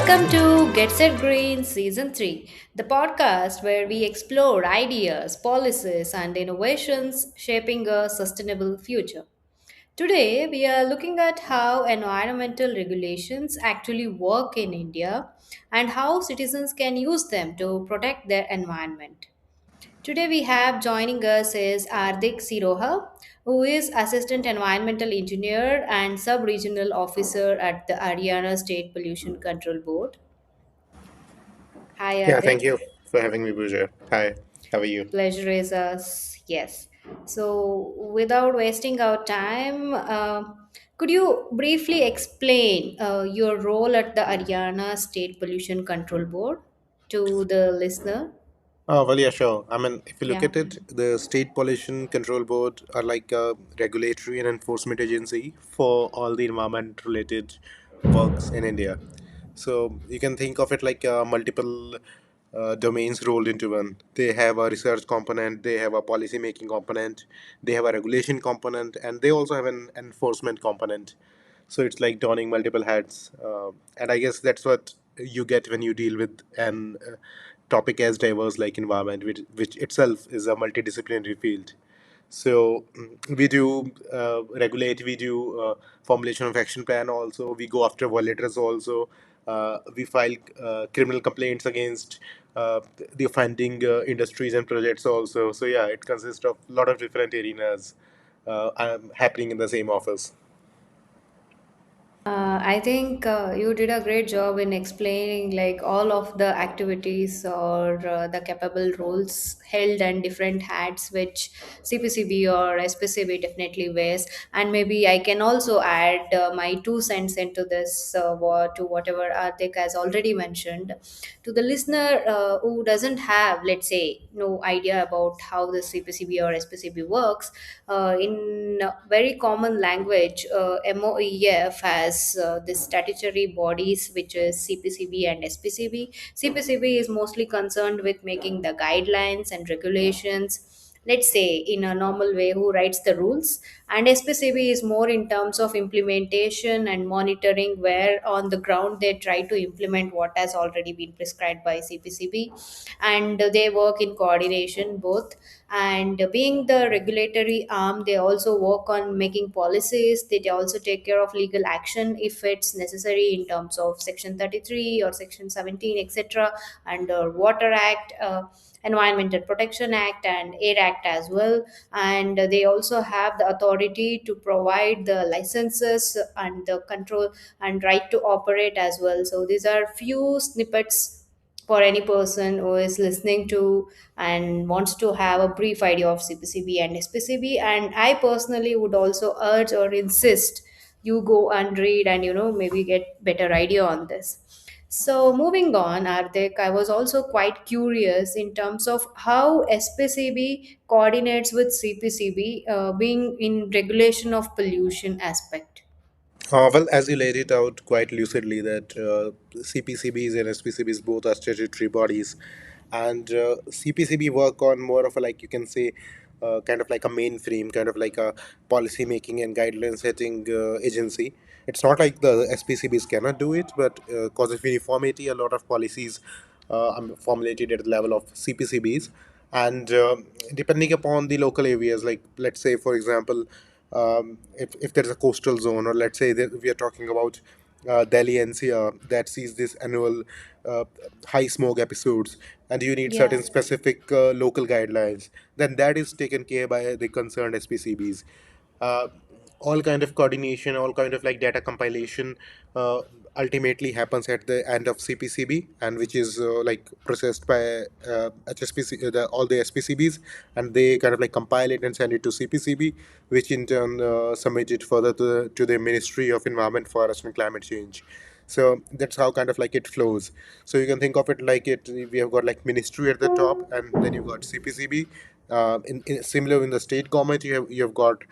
Welcome to Get Set Green Season 3, the podcast where we explore ideas, policies, and innovations shaping a sustainable future. Today, we are looking at how environmental regulations actually work in India and how citizens can use them to protect their environment. Today we have joining us is Hardik Siroha, who is Assistant Environmental Engineer and Sub-Regional Officer at the Haryana State Pollution Control Board. Hi Yeah, thank Hardik, you for having me, Pooja. Hi, how are you? pleasure is us. Yes. So without wasting our time, could you briefly explain your role at the Haryana State Pollution Control Board to the listener? Oh, well, yeah, sure. I mean, if you look Yeah. at it, the State Pollution Control Board are like a regulatory and enforcement agency for all the environment related works in India. So you can think of it like multiple domains rolled into one. They have a research component, they have a policy making component, they have a regulation component, and they also have an enforcement component. So it's like donning multiple hats, and I guess that's what you get when you deal with an topic as diverse like environment, which itself is a multidisciplinary field. So we do regulate, we do formulation of action plan also, we go after violators also, we file criminal complaints against the offending industries and projects also. So yeah, it consists of a lot of different arenas happening in the same office. I think you did a great job in explaining like all of the activities or the capable roles held and different hats which CPCB or SPCB definitely wears. And maybe I can also add my 2 cents into this to whatever Artik has already mentioned. To the listener who doesn't have, let's say, no idea about how the CPCB or SPCB works, in very common language, MOEF has this statutory bodies which is CPCB and SPCB. CPCB is mostly concerned with making the guidelines and regulations, let's say in a normal way, who writes the rules, and SPCB is more in terms of implementation and monitoring, where on the ground they try to implement what has already been prescribed by CPCB, and they work in coordination both. And being the regulatory arm, they also work on making policies. They also take care of legal action if it's necessary in terms of section 33 or section 17, etc., under water act, environmental protection act, and air act as well. And they also have the authority to provide the licenses and the control and right to operate as well. So these are few snippets for any person who is listening to and wants to have a brief idea of CPCB and SPCB. And I personally would also urge or insist you go and read and maybe get better idea on this. So moving on, Ardik, I was also quite curious in terms of how SPCB coordinates with CPCB, being in regulation of pollution aspect. Well, as you laid it out quite lucidly, that CPCBs and SPCBs both are statutory bodies, and CPCB work on more of a, like you can say, kind of like a mainframe, kind of like a policy making and guideline setting agency. It's not like the SPCBs cannot do it, but because of uniformity, a lot of policies are formulated at the level of CPCBs, and depending upon the local areas, like let's say, for example, if there's a coastal zone, or let's say that we are talking about Delhi NCR that sees this annual uh, high smog episodes, and you need Yeah. certain specific local guidelines, then that is taken care by the concerned SPCBs. Uh, all kind of coordination, all kind of like data compilation uh, ultimately happens at the end of CPCB, and which is like processed by HSPC, all the SPCBs, and they kind of like compile it and send it to CPCB, which in turn submit it further to the Ministry of Environment, Forest and Climate Change. So that's how kind of like it flows. So you can think of it like it. We have got like ministry at the top, and then you've got CPCB. In similar in the state government, you have got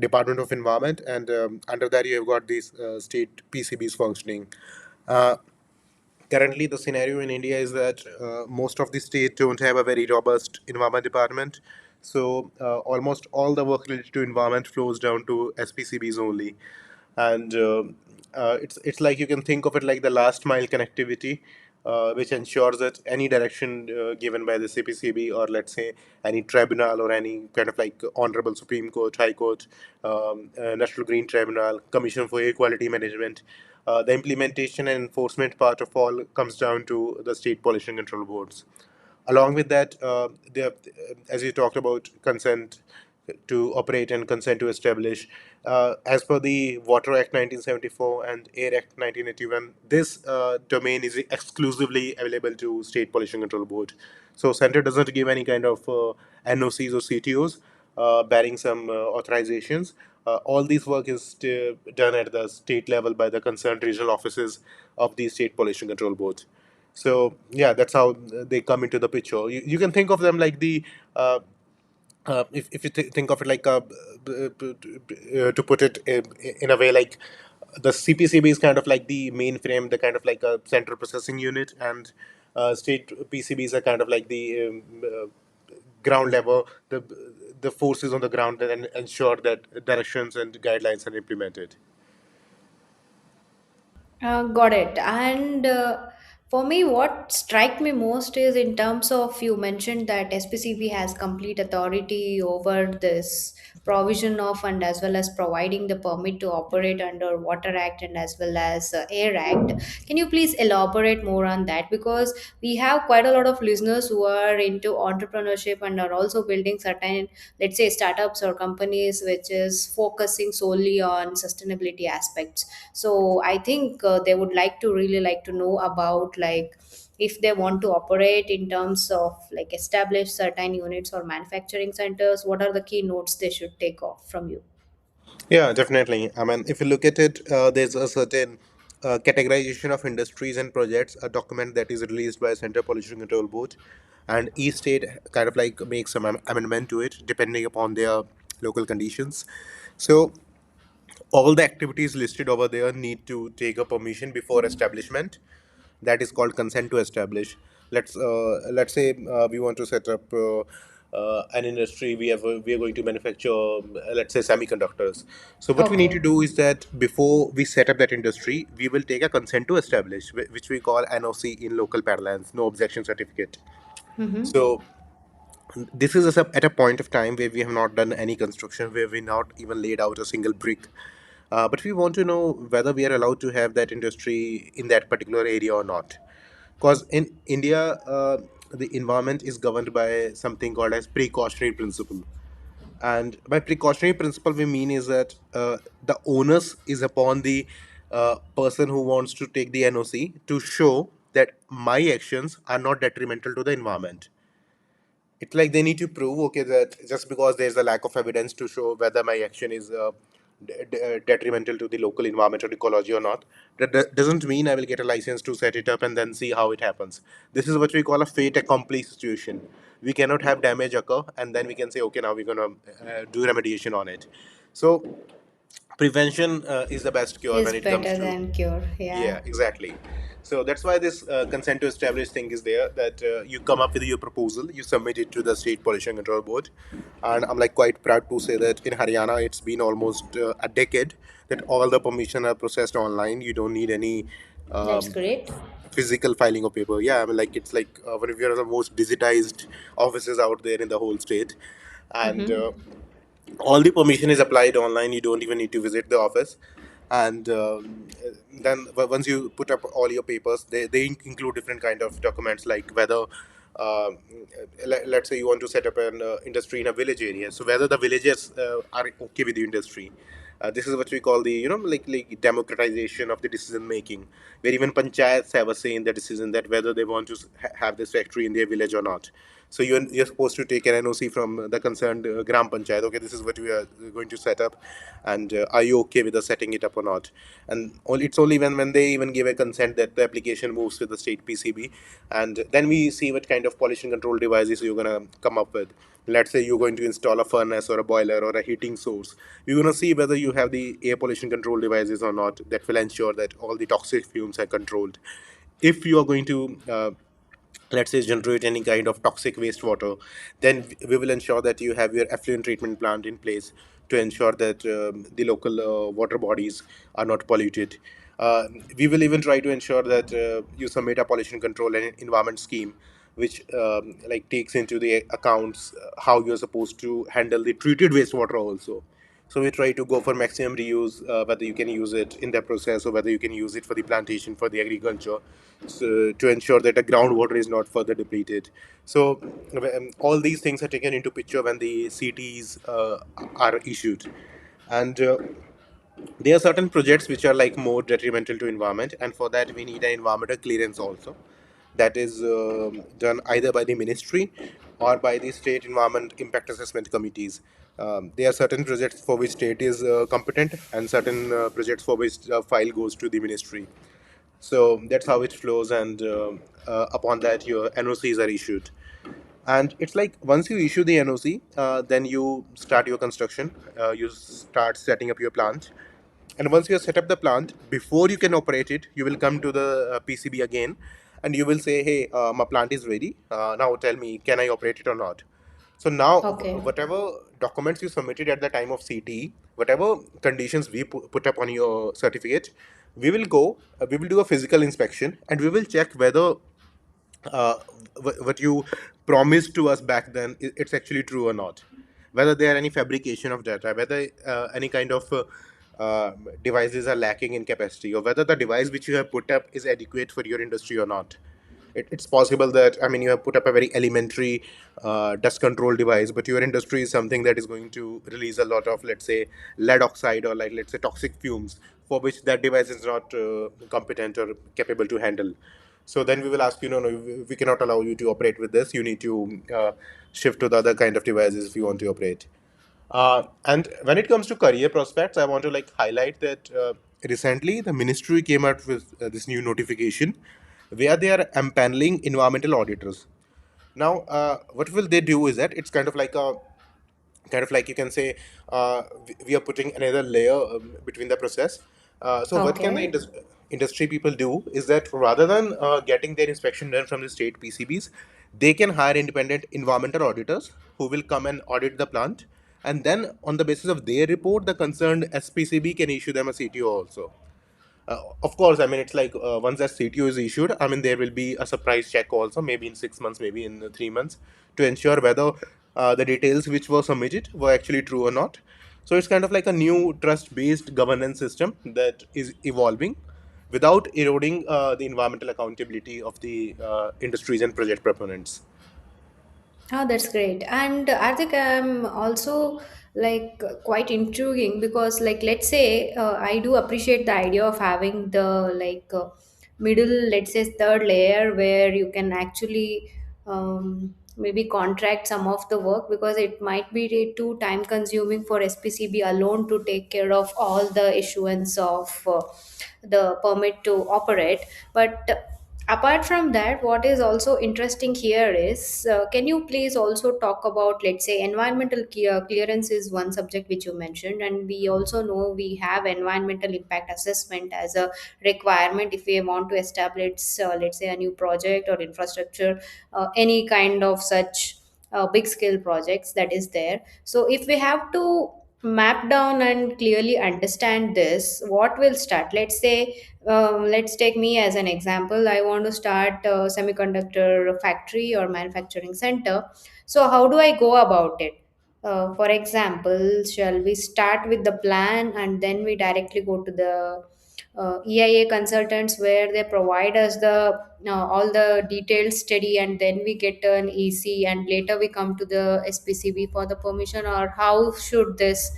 Department of Environment, and under that you have got these state PCBs functioning. Uh, Currently, the scenario in India is that most of the states don't have a very robust environment department. So almost all the work related to environment flows down to SPCBs only. and it's like you can think of it like the last mile connectivity, which ensures that any direction given by the CPCB, or let's say any tribunal or any kind of like Honorable Supreme Court, High Court, National Green Tribunal, Commission for Air Quality Management, the implementation and enforcement part of all comes down to the state pollution control boards. Along with that, as you talked about consent to operate and consent to establish, as per the Water Act 1974 and Air Act 1981, this domain is exclusively available to State Pollution Control Board. So center doesn't give any kind of NOCs or CTOs, bearing some authorizations. All this work is done at the state level by the concerned regional offices of the State Pollution Control Board. So yeah, that's how they come into the picture. You can think of them like the if you think of it like to put it in a way like the CPCB is kind of like the mainframe, the kind of like a central processing unit, and state PCBs are kind of like the ground level, the forces on the ground that ensure that directions and guidelines are implemented. Got it. And for me, what strike me most is in terms of you mentioned that SPCB has complete authority over this provision of and as well as providing the permit to operate under Water Act and as well as Air Act. Can you please elaborate more on that? Because we have quite a lot of listeners who are into entrepreneurship and are also building certain, let's say, startups or companies which is focusing solely on sustainability aspects. So I think they would like to really like to know about like if they want to operate in terms of like establish certain units or manufacturing centers, what are the key notes they should take off from you? Yeah, definitely. I mean, if you look at it, there's a certain categorization of industries and projects, a document that is released by Center Pollution Control Board, and each state kind of like makes some amendment to it depending upon their local conditions. So all the activities listed over there need to take a permission before establishment. That is called consent to establish. Let's say we want to set up an industry. We are going to manufacture, let's say, semiconductors. So what we need to Okay. do is that before we set up that industry, we will take a consent to establish, which we call NOC in local parlance, no objection certificate. Mm-hmm. So this is at a point of time where we have not done any construction, where we not even laid out a single brick. But we want to know whether we are allowed to have that industry in that particular area or not. Because in India, the environment is governed by something called as precautionary principle. And by precautionary principle, we mean is that the onus is upon the person who wants to take the NOC to show that my actions are not detrimental to the environment. It's like they need to prove, okay, that just because there's a lack of evidence to show whether my action is detrimental to the local environment or ecology or not, that doesn't mean I will get a license to set it up and then see how it happens. This is what we call a fait accompli situation. We cannot have damage occur and then we can say, okay, now we're going to do remediation on it. So prevention is the best cure Is when it comes better to. than cure. Yeah, Yeah. exactly. So that's why this consent to establish thing is there. That you come up with your proposal, you submit it to the state pollution control board, and I'm like quite proud to say that in Haryana it's been almost a decade that all the permission are processed online. You don't need any That's um, great. physical filing of paper. Yeah, I mean like it's like one of the most digitized offices out there in the whole state, and Mm-hmm. all the permission is applied online. You don't even need to visit the office, and then once you put up all your papers, they include different kind of documents like whether uh, let's say you want to set up an industry in a village area, so whether the villagers are okay with the industry. This is what we call the like democratization of the decision making, where even panchayats have a say in the decision that whether they want to have this factory in their village or not. So you're supposed to take an NOC from the concerned gram panchayat. Okay, this is what we are going to set up, and are you okay with us setting it up or not? And it's only when they even give a consent that the application moves to the state PCB, and then we see what kind of pollution control devices you're gonna come up with. Let's say you're going to install a furnace or a boiler or a heating source. You're going to see whether you have the air pollution control devices or not that will ensure that all the toxic fumes are controlled. If you are going to let's say generate any kind of toxic wastewater, then we will ensure that you have your effluent treatment plant in place to ensure that the local water bodies are not polluted. Uh, we will even try to ensure that you submit a pollution control and environment scheme, which like takes into the accounts how you're supposed to handle the treated wastewater also. So we try to go for maximum reuse, whether you can use it in the process or whether you can use it for the plantation, for the agriculture, so to ensure that the groundwater is not further depleted. So all these things are taken into picture when the CTs are issued. And there are certain projects which are like more detrimental to environment, and for that we need an environmental clearance also, that is done either by the ministry or by the state environment impact assessment committees. There are certain projects for which state is competent, and certain projects for which file goes to the ministry. So that's how it flows, and upon that your NOCs are issued. And it's like once you issue the NOC, then you start your construction. You start setting up your plant, and once you have set up the plant, before you can operate it, you will come to the PCB again, and you will say, "Hey, my plant is ready. Now tell me, can I operate it or not?" So now, Okay. whatever documents you submitted at the time of CT, whatever conditions we put up on your certificate, we will go, we will do a physical inspection, and we will check whether uh, what you promised to us back then it's actually true or not, whether there are any fabrication of data, whether any kind of devices are lacking in capacity, or whether the device which you have put up is adequate for your industry or not. It's possible that, I mean, you have put up a very elementary dust control device, but your industry is something that is going to release a lot of, let's say, lead oxide, or like, let's say, toxic fumes, for which that device is not competent or capable to handle. So then we will ask you, no, no, we cannot allow you to operate with this. You need to shift to the other kind of devices if you want to operate. And when it comes to career prospects, I want to like highlight that recently the ministry came out with this new notification where they are empaneling environmental auditors. Now, what will they do is that it's kind of like, you can say, we are putting another layer between the process. So what can the Okay. industry people do is that rather than getting their inspection done from the state PCBs, they can hire independent environmental auditors who will come and audit the plant, and then on the basis of their report, the concerned SPCB can issue them a CTO also. Of course, I mean, it's like once that CTO is issued, I mean, there will be a surprise check also, maybe in 6 months, maybe in 3 months, to ensure whether the details which were submitted were actually true or not. So it's kind of like a new trust-based governance system that is evolving without eroding the environmental accountability of the industries and project proponents. Oh, that's great. And I think I'm also like quite intriguing because, like, let's say I do appreciate the idea of having the middle, let's say, third layer where you can actually maybe contract some of the work because it might be too time consuming for SPCB alone to take care of all the issuance of the permit to operate. But apart from that, what is also interesting here is can you please also talk about, let's say, environmental clearance is one subject which you mentioned, and we also know we have environmental impact assessment as a requirement if we want to establish, let's say, a new project or infrastructure, any kind of such big scale projects that is there. So if we have to map down and clearly understand this, what will start, let's say, let's take me as an example. I want to start a semiconductor factory or manufacturing center. So how do I go about it? For example, shall we start with the plan and then we directly go to the EIA consultants where they provide us the all the detailed study, and then we get an EC and later we come to the SPCB for the permission, or how should this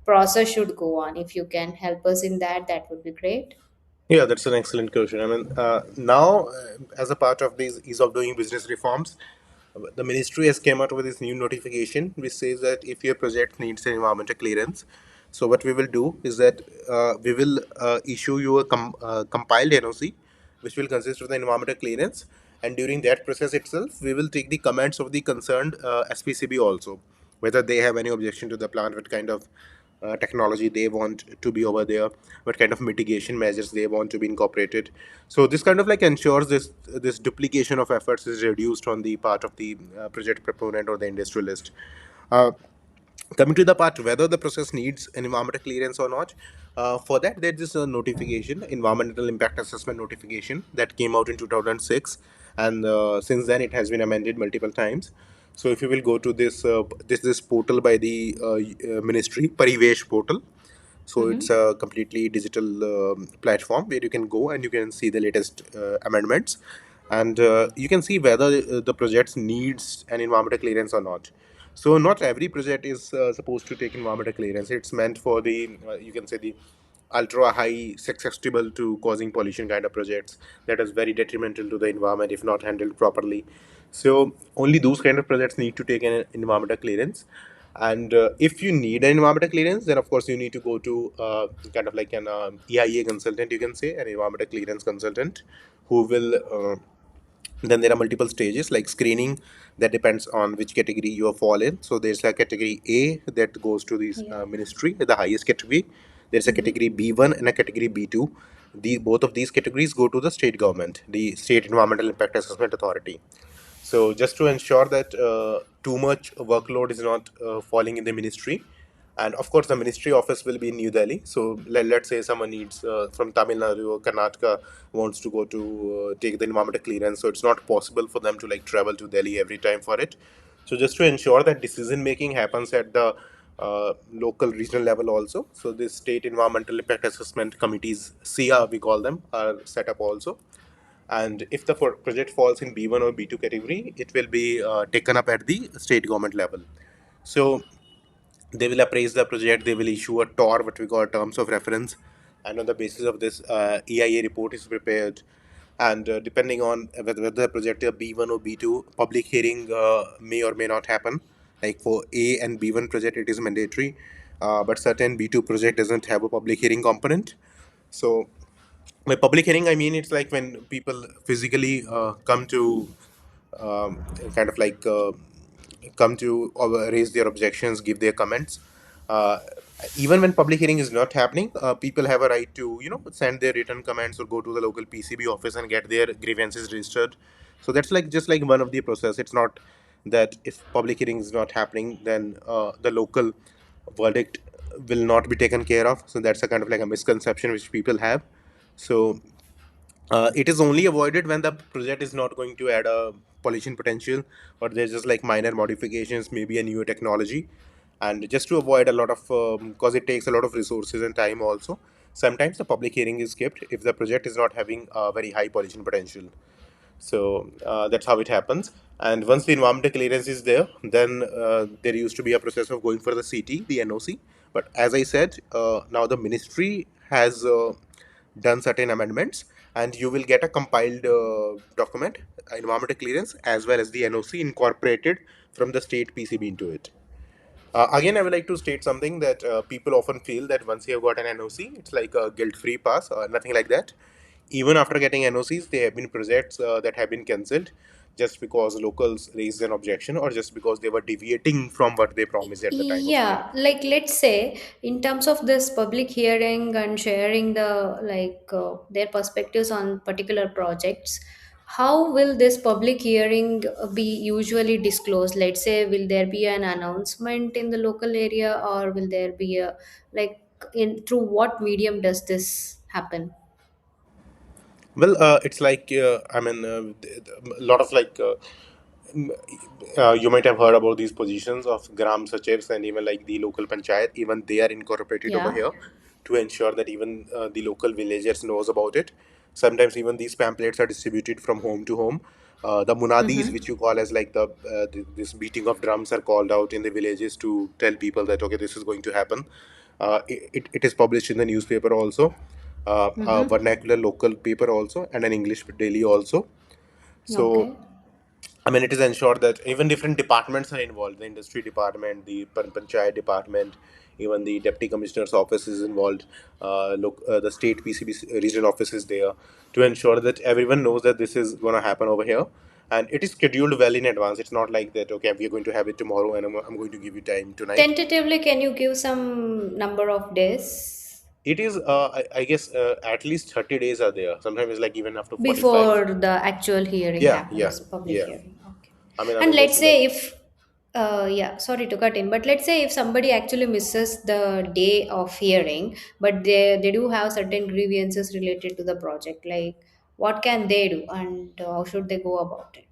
process should go on? If you can help us in that, that would be great. Yeah, that's an excellent question. I mean, now, as a part of these ease of doing business reforms, the ministry has came out with this new notification which says that if your project needs an environmental clearance, so what we will do is that we will issue you a compiled NOC, which will consist of the environmental clearance, and during that process itself, we will take the comments of the concerned SPCB also, whether they have any objection to the plant, what kind of technology they want to be over there, what kind of mitigation measures they want to be incorporated. So this kind of like ensures this duplication of efforts is reduced on the part of the project proponent or the industrialist. Uh, Coming to the part whether the process needs an environmental clearance or not, for that there is a notification, environmental impact assessment notification, that came out in 2006, and since then it has been amended multiple times. So if you will go to this portal by the ministry, Parivesh portal. So it's Mm-hmm. a completely digital platform where you can go and you can see the latest amendments, and you can see whether the project needs an environmental clearance or not. So not every project is supposed to take environmental clearance. It's meant for the you can say the ultra high susceptible to causing pollution kind of projects that is very detrimental to the environment if not handled properly. So only those kind of projects need to take an environmental clearance. And if you need an environmental clearance, then of course you need to go to kind of like an EIA consultant, you can say, an environmental clearance consultant, who will then there are multiple stages like screening, that depends on which category you fall in. So there's a category A that goes to the Yeah. ministry, the highest category. There's a Mm-hmm. category B1 and a category B2. Both of these categories go to the state government, the State Environmental Impact Assessment Authority. So just to ensure that too much workload is not falling in the ministry, and of course the ministry office will be in New Delhi. So let's say someone needs from Tamil Nadu or Karnataka wants to go to take the environmental clearance, so it's not possible for them to like travel to Delhi every time for it. So just to ensure that decision making happens at the local regional level also. So the state environmental impact assessment committees, SIA we call them, are set up also. And if the project falls in B1 or B2 category, it will be taken up at the state government level. So they will appraise the project, they will issue a TOR, what we call terms of reference, and on the basis of this, EIA report is prepared. And depending on whether the project is B1 or B2, public hearing may or may not happen. Like for A and B1 project, it is mandatory, but certain B2 project doesn't have a public hearing component. So by public hearing, I mean it's like when people physically come to um, kind of like come to raise their objections, give their comments. Uh, Even when public hearing is not happening, people have a right to send their written comments or go to the local PCB office and get their grievances registered. So that's like just like one of the process. It's not that if public hearing is not happening, then the local verdict will not be taken care of. So that's a kind of like a misconception which people have. So it is only avoided when the project is not going to add a pollution potential, or there's just like minor modifications, maybe a newer technology. And just to avoid a lot of, because it takes a lot of resources and time also, sometimes the public hearing is skipped if the project is not having a very high pollution potential. So that's how it happens. And once the environmental clearance is there, then there used to be a process of going for the CT, the NOC. But as I said, now the ministry has done certain amendments, and you will get a compiled document, environmental clearance, as well as the NOC incorporated from the state PCB into it. Again, I would like to state something that people often feel that once you have got an NOC, it's like a guilt-free pass, or nothing like that. Even after getting NOCs, there have been projects that have been cancelled just because locals raised an objection, or just because they were deviating from what they promised at the time of hearing. Yeah, like let's say in terms of this public hearing and sharing the their perspectives on particular projects, how will this public hearing be usually disclosed? Let's say, will there be an announcement in the local area, or will there be a like in through what medium does this happen? Well, it's like I mean, a lot of like m- you might have heard about these positions of gram sachets and even like the local panchayat. Even they are incorporated over Yeah. here to ensure that even the local villagers knows about it. Sometimes even these pamphlets are distributed from home to home. The munadis, Mm-hmm. which you call as like this beating of drums, are called out in the villages to tell people that okay, this is going to happen. It is published in the newspaper also, a Mm-hmm. vernacular local paper also, and an English daily also. So, Okay. I mean, it is ensured that even different departments are involved. The industry department, the panchayat department, even the deputy commissioner's office is involved. The state PCB regional office is there to ensure that everyone knows that this is going to happen over here. And it is scheduled well in advance. It's not like that, okay, we are going to have it tomorrow and I'm going to give you time tonight. Tentatively, can you give some number of days It is, I guess, at least 30 days are there. Sometimes it's like even after 45. before the actual hearing Yeah, yeah, happens, public yeah. hearing? Okay. I And mean, this let's is like, say if Yeah, sorry to cut in, but let's say if somebody actually misses the day of hearing, but they do have certain grievances related to the project, like what can they do and how should they go about it?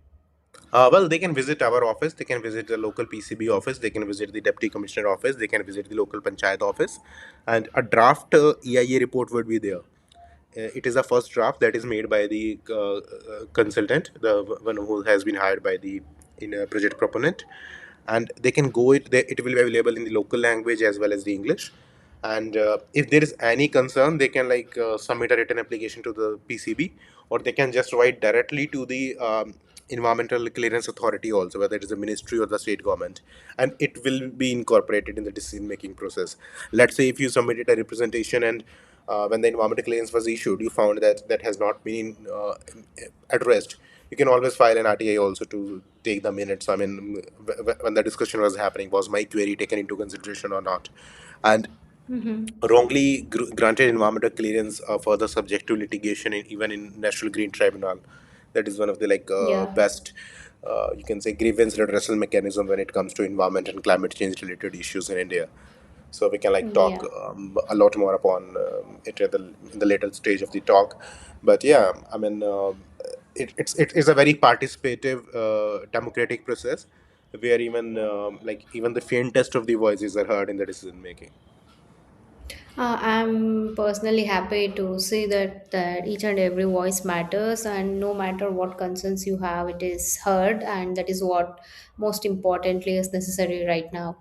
Well, they can visit our office, they can visit the local PCB office, they can visit the deputy commissioner office, they can visit the local panchayat office, and a draft EIA report would be there. It is a first draft that is made by the consultant, the one who has been hired by the in a project proponent, and they can go it. It will be available in the local language as well as the English. And if there is any concern, they can submit a written application to the PCB, or they can just write directly to the environmental clearance authority also, whether it is the ministry or the state government, and it will be incorporated in the decision making process. Let's say if you submitted a representation and when the environmental clearance was issued, you found that that has not been addressed, you can always file an RTI also to take the minutes. I mean, when the discussion was happening, was my query taken into consideration or not? And Mm-hmm. wrongly granted environmental clearance are further subject to litigation even in National Green Tribunal. That is one of the Yeah, best, you can say, grievance redressal mechanism when it comes to environment and climate change related issues in India. So we can talk yeah. a lot more upon it at in the later stage of the talk. But yeah, I mean, it is a very participative, democratic process where even even the faintest of the voices are heard in the decision making. I'm personally happy to see that each and every voice matters, and no matter what concerns you have, it is heard, and that is what most importantly is necessary right now.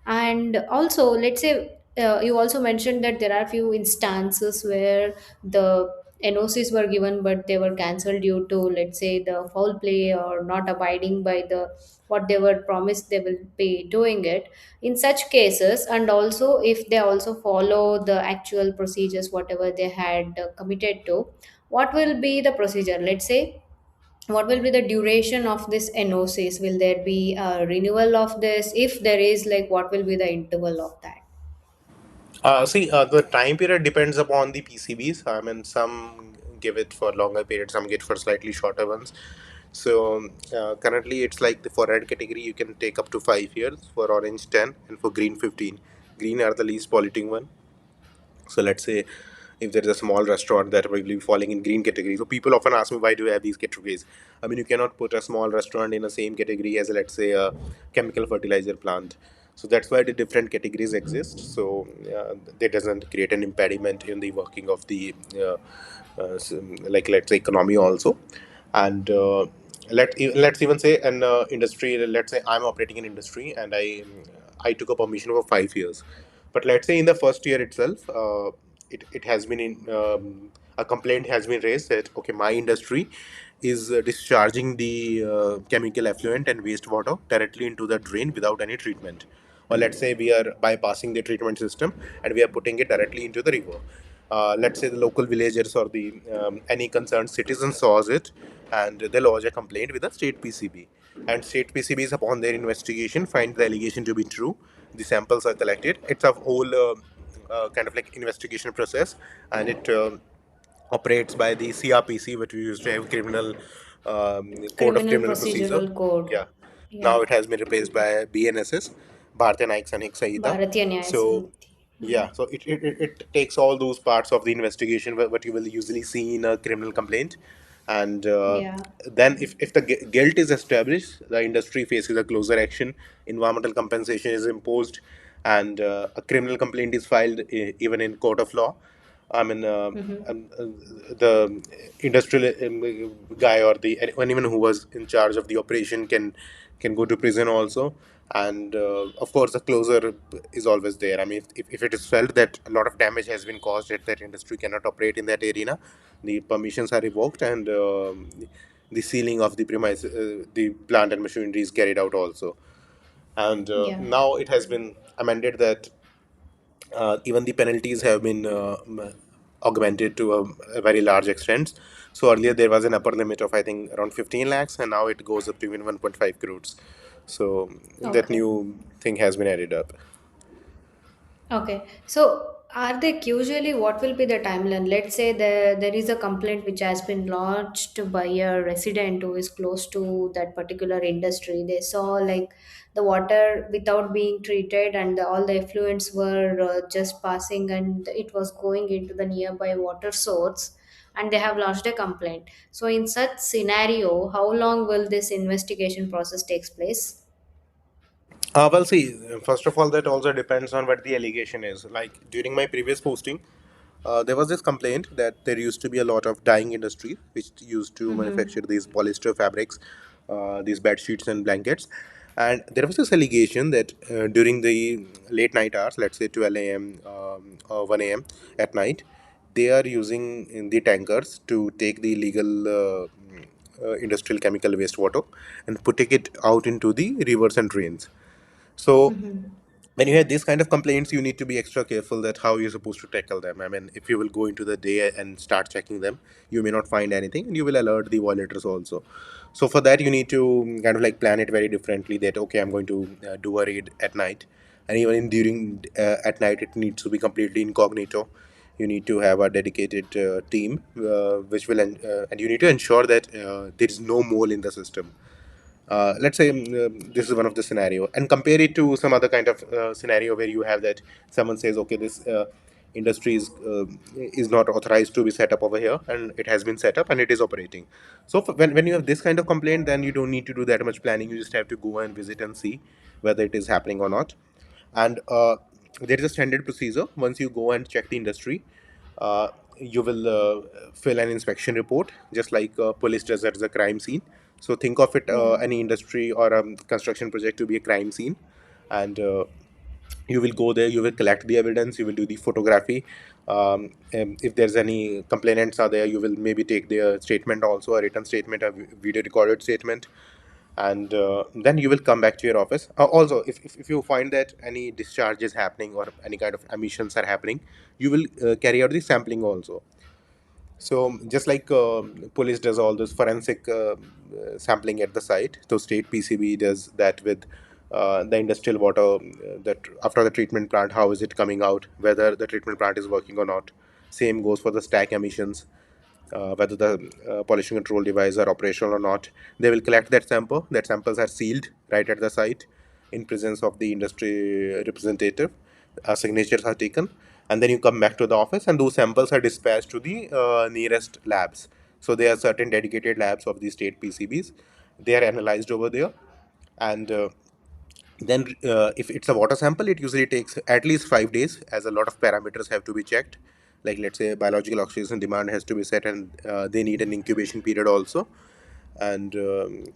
And also, let's say you also mentioned that there are few instances where the NOCs were given, but they were cancelled due to, let's say, the foul play or not abiding by the what they were promised they will be doing it in such cases, and also if they also follow the actual procedures whatever they had committed to, what will be the procedure? Let's say, what will be the duration of this NOCs? Will there be a renewal of this? If there is, like, what will be the interval of that? The time period depends upon the PCBs. I mean, some give it for longer periods, some get for slightly shorter ones. So currently, it's like for red category, you can take up to 5 years, for orange 10, and for green 15. Green are the least polluting one. So let's say if there is a small restaurant that will be falling in green category. So people often ask me, why do you have these categories? I mean, you cannot put a small restaurant in the same category as, let's say, a chemical fertilizer plant. So that's why the different categories exist. So that doesn't create an impediment in the working of the let's say economy also. And let's even say an industry. Let's say I'm operating in industry and I took a permission for 5 years, but let's say in the first year itself, it has been a complaint has been raised that okay, my industry is discharging the chemical effluent and wastewater directly into the drain without any treatment. Or let's say we are bypassing the treatment system and we are putting it directly into the river. Let's say the local villagers or the any concerned citizens saws it, and they lodge a complaint with the state PCB. And state PCBs, upon their investigation, find the allegation to be true. The samples are collected. It's a whole kind of like investigation process, and it operates by the CRPC, which we used to have criminal code of Criminal criminal procedure. procedural code. Yeah, Yeah. now it has been replaced by BNSS, Bharatiya Naik Sanik Sahita. Bharatiya Nyaya So Samiti. yeah, so it takes all those parts of the investigation what you will usually see in a criminal complaint, and Yeah. then if the guilt is established, the industry faces a closer action, environmental compensation is imposed, and a criminal complaint is filed even in court of law. I mean, the industrial guy or the anyone who was in charge of the operation can go to prison also. And of course, the closure is always there. I mean, if it is felt that a lot of damage has been caused, that industry cannot operate in that arena, the permissions are revoked, and the sealing of the premise, the plant and machinery is carried out also. And Yeah. now it has been amended that even the penalties have been augmented to a very large extent. So earlier there was an upper limit of I think around 15 lakhs, and now it goes up to even 1.5 crores. So that Okay. new thing has been added up. Okay. So Ardik, usually what will be the timeline? Let's say there is a complaint which has been lodged by a resident who is close to that particular industry. They saw like the water without being treated, and all the effluents were just passing, and it was going into the nearby water source, and they have lodged a complaint. So in such scenario, how long will this investigation process takes place? Well, see, first of all, that also depends on what the allegation is. Like during my previous posting, there was this complaint that there used to be a lot of dyeing industry which used to manufacture these polyester fabrics, these bed sheets and blankets. And there was this allegation that during the late night hours, let's say 12 a.m. Or 1 a.m. at night, they are using the tankers to take the illegal industrial chemical wastewater and putting it out into the rivers and drains. So when you have these kind of complaints, you need to be extra careful that how you're supposed to tackle them. I mean, if you will go into the day and start checking them, you may not find anything, and you will alert the violators also. So for that, you need to kind of like plan it very differently. That okay, I'm going to do a raid at night, and even in during at night, it needs to be completely incognito. You need to have a dedicated team, which will and you need to ensure that there is no mole in the system. Let's say this is one of the scenario, and compare it to some other kind of scenario where you have that someone says okay, this industry is not authorized to be set up over here, and it has been set up and it is operating. So when you have this kind of complaint, then you don't need to do that much planning. You just have to go and visit and see whether it is happening or not. And there is a standard procedure. Once you go and check the industry, you will fill an inspection report, just like police does at the crime scene. So think of it, Yeah. any industry or construction project to be a crime scene, and you will go there, you will collect the evidence, you will do the photography. And if there's any complainants are there, you will maybe take their statement also, a written statement, a video recorded statement, and then you will come back to your office. Also, if you find that any discharge is happening or any kind of emissions are happening, you will carry out the sampling also. So just like police does all this forensic sampling at the site, so state PCB does that with the industrial water, that after the treatment plant, how is it coming out, whether the treatment plant is working or not. Same goes for the stack emissions, whether the pollution control device are operational or not. They will collect that sample. That samples are sealed right at the site in presence of the industry representative. Signatures are taken, and then you come back to the office, and those samples are dispatched to the nearest labs. So there are certain dedicated labs of the state PCBs. They are analyzed over there, and then if it's a water sample, it usually takes at least 5 days, as a lot of parameters have to be checked. Like let's say biological oxygen demand has to be set, and they need an incubation period also. And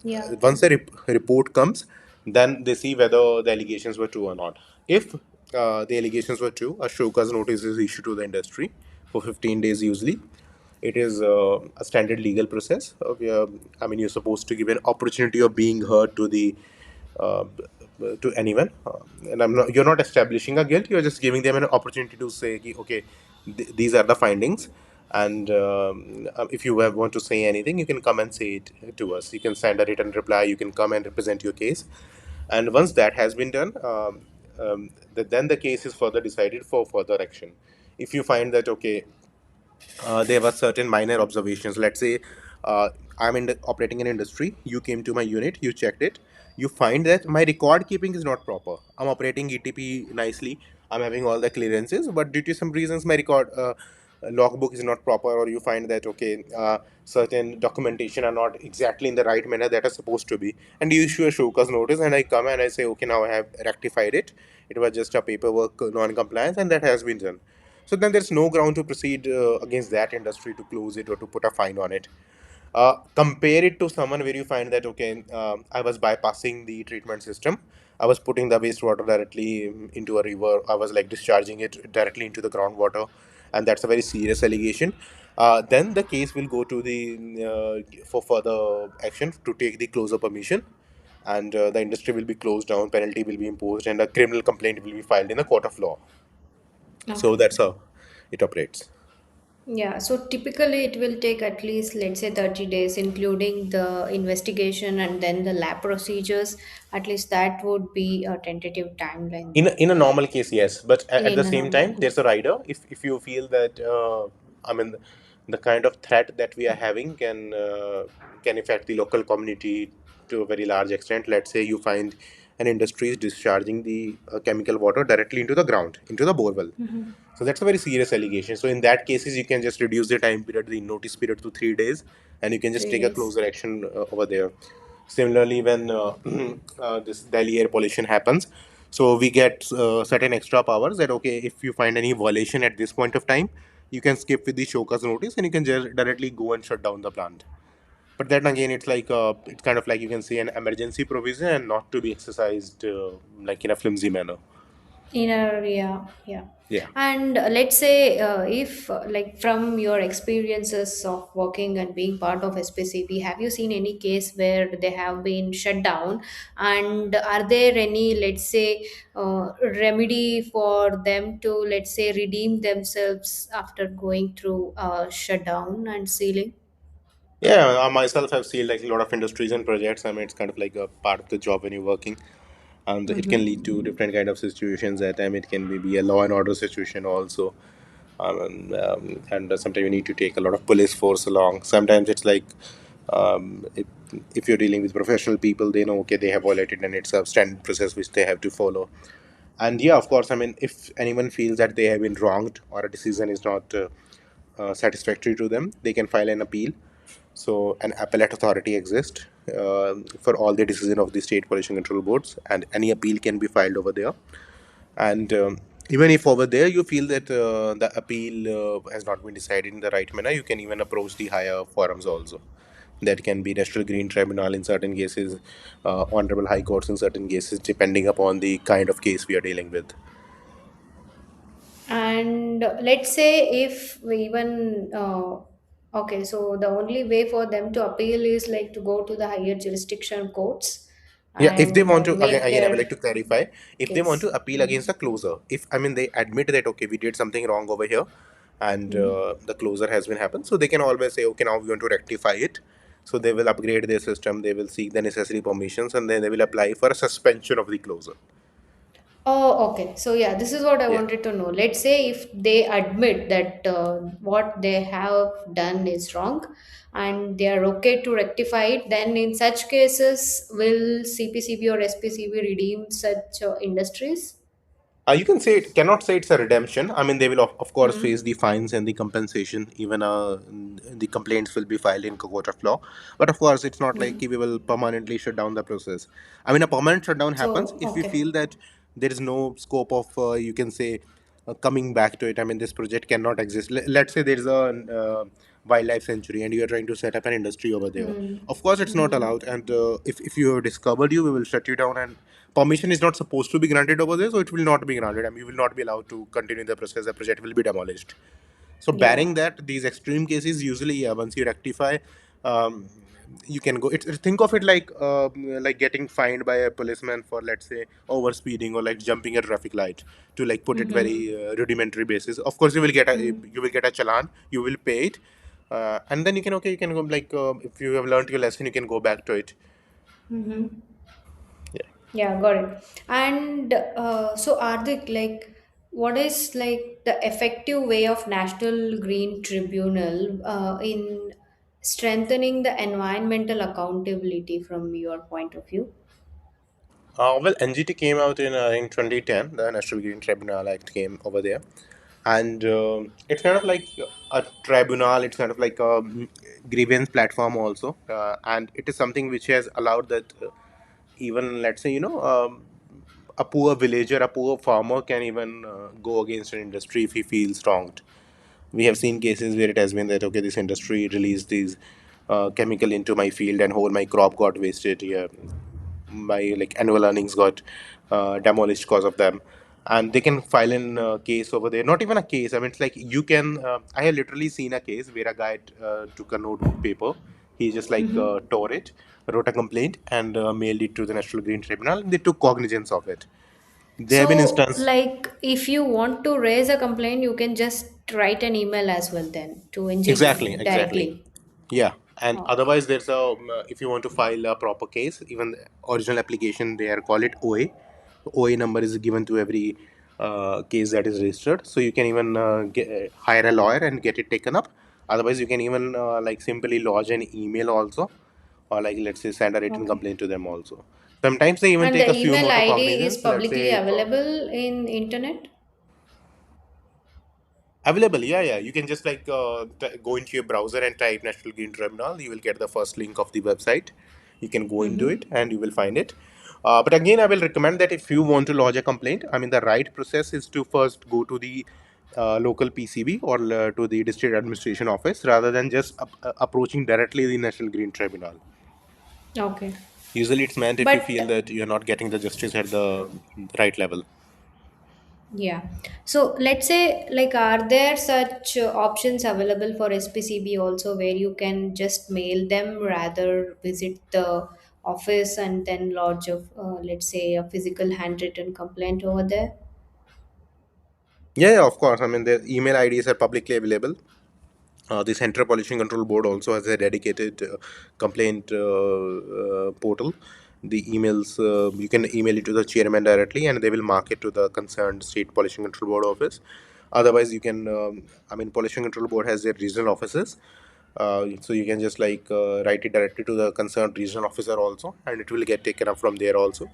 Yeah. once the report comes, then they see whether the allegations were true or not. If the allegations were true, a show cause notice is issued to the industry for 15 days usually. It is a standard legal process. I mean, you're supposed to give an opportunity of being heard to the uh, to anyone, and you're not establishing a guilt. You're just giving them an opportunity to say, "Ki, okay, these are the findings, and if you want to say anything, you can come and say it to us. You can send a written reply. You can come and represent your case, and once that has been done, then the case is further decided for further action. If you find that okay, there were certain minor observations. Let's say I'm operating in industry. You came to my unit, you checked it, you find that my record keeping is not proper. I'm operating ETP nicely. I'm having all the clearances, but due to some reasons, my record logbook is not proper, or you find that okay, certain documentation are not exactly in the right manner that are supposed to be, and you issue a show cause notice, and I come and I say okay, now I have rectified it. It was just a paperwork non-compliance, and that has been done. So then there's no ground to proceed against that industry to close it or to put a fine on it. Compare it to someone where you find that okay, I was bypassing the treatment system. I was putting the wastewater directly into a river. I was like discharging it directly into the groundwater, and that's a very serious allegation. Then the case will go to the for further action to take the closure permission, and the industry will be closed down. Penalty will be imposed, and a criminal complaint will be filed in a court of law. So Okay. that's how it operates. Yeah, so typically it will take at least, let's say, 30 days, including the investigation and then the lab procedures. At least that would be a tentative timeline In then, in a normal case, yes, but at the in a same normal time, case. there's a rider. If you feel that I mean, the kind of threat that we are having can affect the local community to a very large extent. Let's say you find an industry is discharging the chemical water directly into the ground, into the borewell. So that's a very serious allegation. So in that cases, you can just reduce the time period, the notice period to 3 days, and you can just Three take a days. closer action over there. Similarly, when this Delhi air pollution happens, so we get certain extra powers that okay, if you find any violation at this point of time, you can skip with the show cause notice and you can just directly go and shut down the plant. But then again, it's kind of like you can say an emergency provision and not to be exercised like in a flimsy manner. Inner, yeah, yeah. Yeah. And let's say if, like, from your experiences of working and being part of SPCB, have you seen any case where they have been shut down? And are there any, let's say, remedy for them to, let's say, redeem themselves after going through shutdown and sealing? Yeah, I myself have seen like a lot of industries and projects. I mean, it's kind of like a part of the job when you're working, and it can lead to different kind of situations. At time, it can be a law and order situation also, and sometimes you need to take a lot of police force along. Sometimes it's like if you're dealing with professional people, they know okay they have violated, and it's a standard process which they have to follow. And yeah, of course, I mean, if anyone feels that they have been wronged or a decision is not satisfactory to them, they can file an appeal. So an appellate authority exists for all the decision of the state pollution control boards, and any appeal can be filed over there. And even if over there you feel that the appeal has not been decided in the right manner, you can even approach the higher forums also. That can be National Green Tribunal in certain cases, Honorable High Courts in certain cases, depending upon the kind of case we are dealing with. And let's say if we even okay, so the only way for them to appeal is like to go to the higher jurisdiction courts Yeah, if they and want to make again, I would their like to clarify. If they want to case. appeal against the closer, if I mean they admit that okay, we did something wrong over here, and the closer has been happened, so they can always say okay, now we want to rectify it. So they will upgrade their system, they will seek the necessary permissions, and then they will apply for a suspension of the closer. Oh, okay. So yeah, this is what I Yeah. wanted to know. Let's say if they admit that what they have done is wrong and they are okay to rectify it, then in such cases, will CPCB or SPCB redeem such industries? You can say it cannot say it's a redemption. I mean, they will of course Hmm. face the fines and the compensation. Even the complaints will be filed in court of law. But of course, it's not like we will permanently shut down the process. I mean, a permanent shutdown happens So, if we okay. feel that there is no scope of you can say coming back to it. I mean, this project cannot exist. Let's say there is a wildlife sanctuary and you are trying to set up an industry over there. Of course, it's not allowed. And if you have discovered you, we will shut you down. And permission is not supposed to be granted over there, so it will not be granted. I mean, you will not be allowed to continue the process. The project will be demolished. So, Yeah. barring that, these extreme cases usually, yeah, once you rectify, um, you can go. Think of it like getting fined by a policeman for let's say over speeding or like jumping a traffic light. To like put it very rudimentary basis. Of course, you will get a challan. You will pay it, and then you can okay. You can go like if you have learned your lesson, you can go back to it. Yeah. Yeah, got it. And so, Ardik, like, what is like the effective way of National Green Tribunal in strengthening the environmental accountability from your point of view? Well, NGT came out in 2010. The National Green Tribunal Act came over there, and it's kind of like a tribunal. It's kind of like a grievance platform also, and it is something which has allowed that even let's say a poor villager, a poor farmer can even go against an industry if he feels wronged. We have seen cases where it has been that okay, this industry released these chemical into my field and whole my crop got wasted here, my like annual earnings got demolished because of them, and they can file in case over there. Not even a case, I mean it's like you can I have literally seen a case where a guy took a notebook paper, he just like tore it, wrote a complaint and mailed it to the National Green Tribunal, and they took cognizance of it. There have been So, instances. like, if you want to raise a complaint, you can just write an email as well then to Exactly, engineering exactly. directly. Yeah, and Okay. otherwise there's a if you want to file a proper case, even the original application they are call it OA. OA number is given to every case that is registered. So you can even hire a lawyer and get it taken up. Otherwise, you can even like simply lodge an email also, or like let's say send a written Okay. complaint to them also. Sometimes they even And take the a few email more to ID is cognizance. Let's publicly say if available in internet? available, yeah, yeah. You can just like go into your browser and type National Green Tribunal. You will get the first link of the website. You can go into Mm-hmm. it and you will find it. But again, I will recommend that if you want to lodge a complaint, I mean, the right process is to first go to the local PCB or to the district administration office rather than just approaching directly the National Green Tribunal. Okay. Usually, it's meant if you feel But that you're not getting the justice at the right level. yeah. So let's say, like, are there such options available for SPCB also where you can just mail them rather visit the office and then lodge of, let's say, a physical handwritten complaint over there? Yeah, yeah, of course. I mean, the email IDs are publicly available. The Central Pollution Control Board also has a dedicated complaint portal. The emails you can email it to the chairman directly, and they will mark it to the concerned state pollution control board office. Otherwise, you can. I mean, pollution control board has their regional offices, so you can just like write it directly to the concerned regional officer also, and it will get taken up from there also.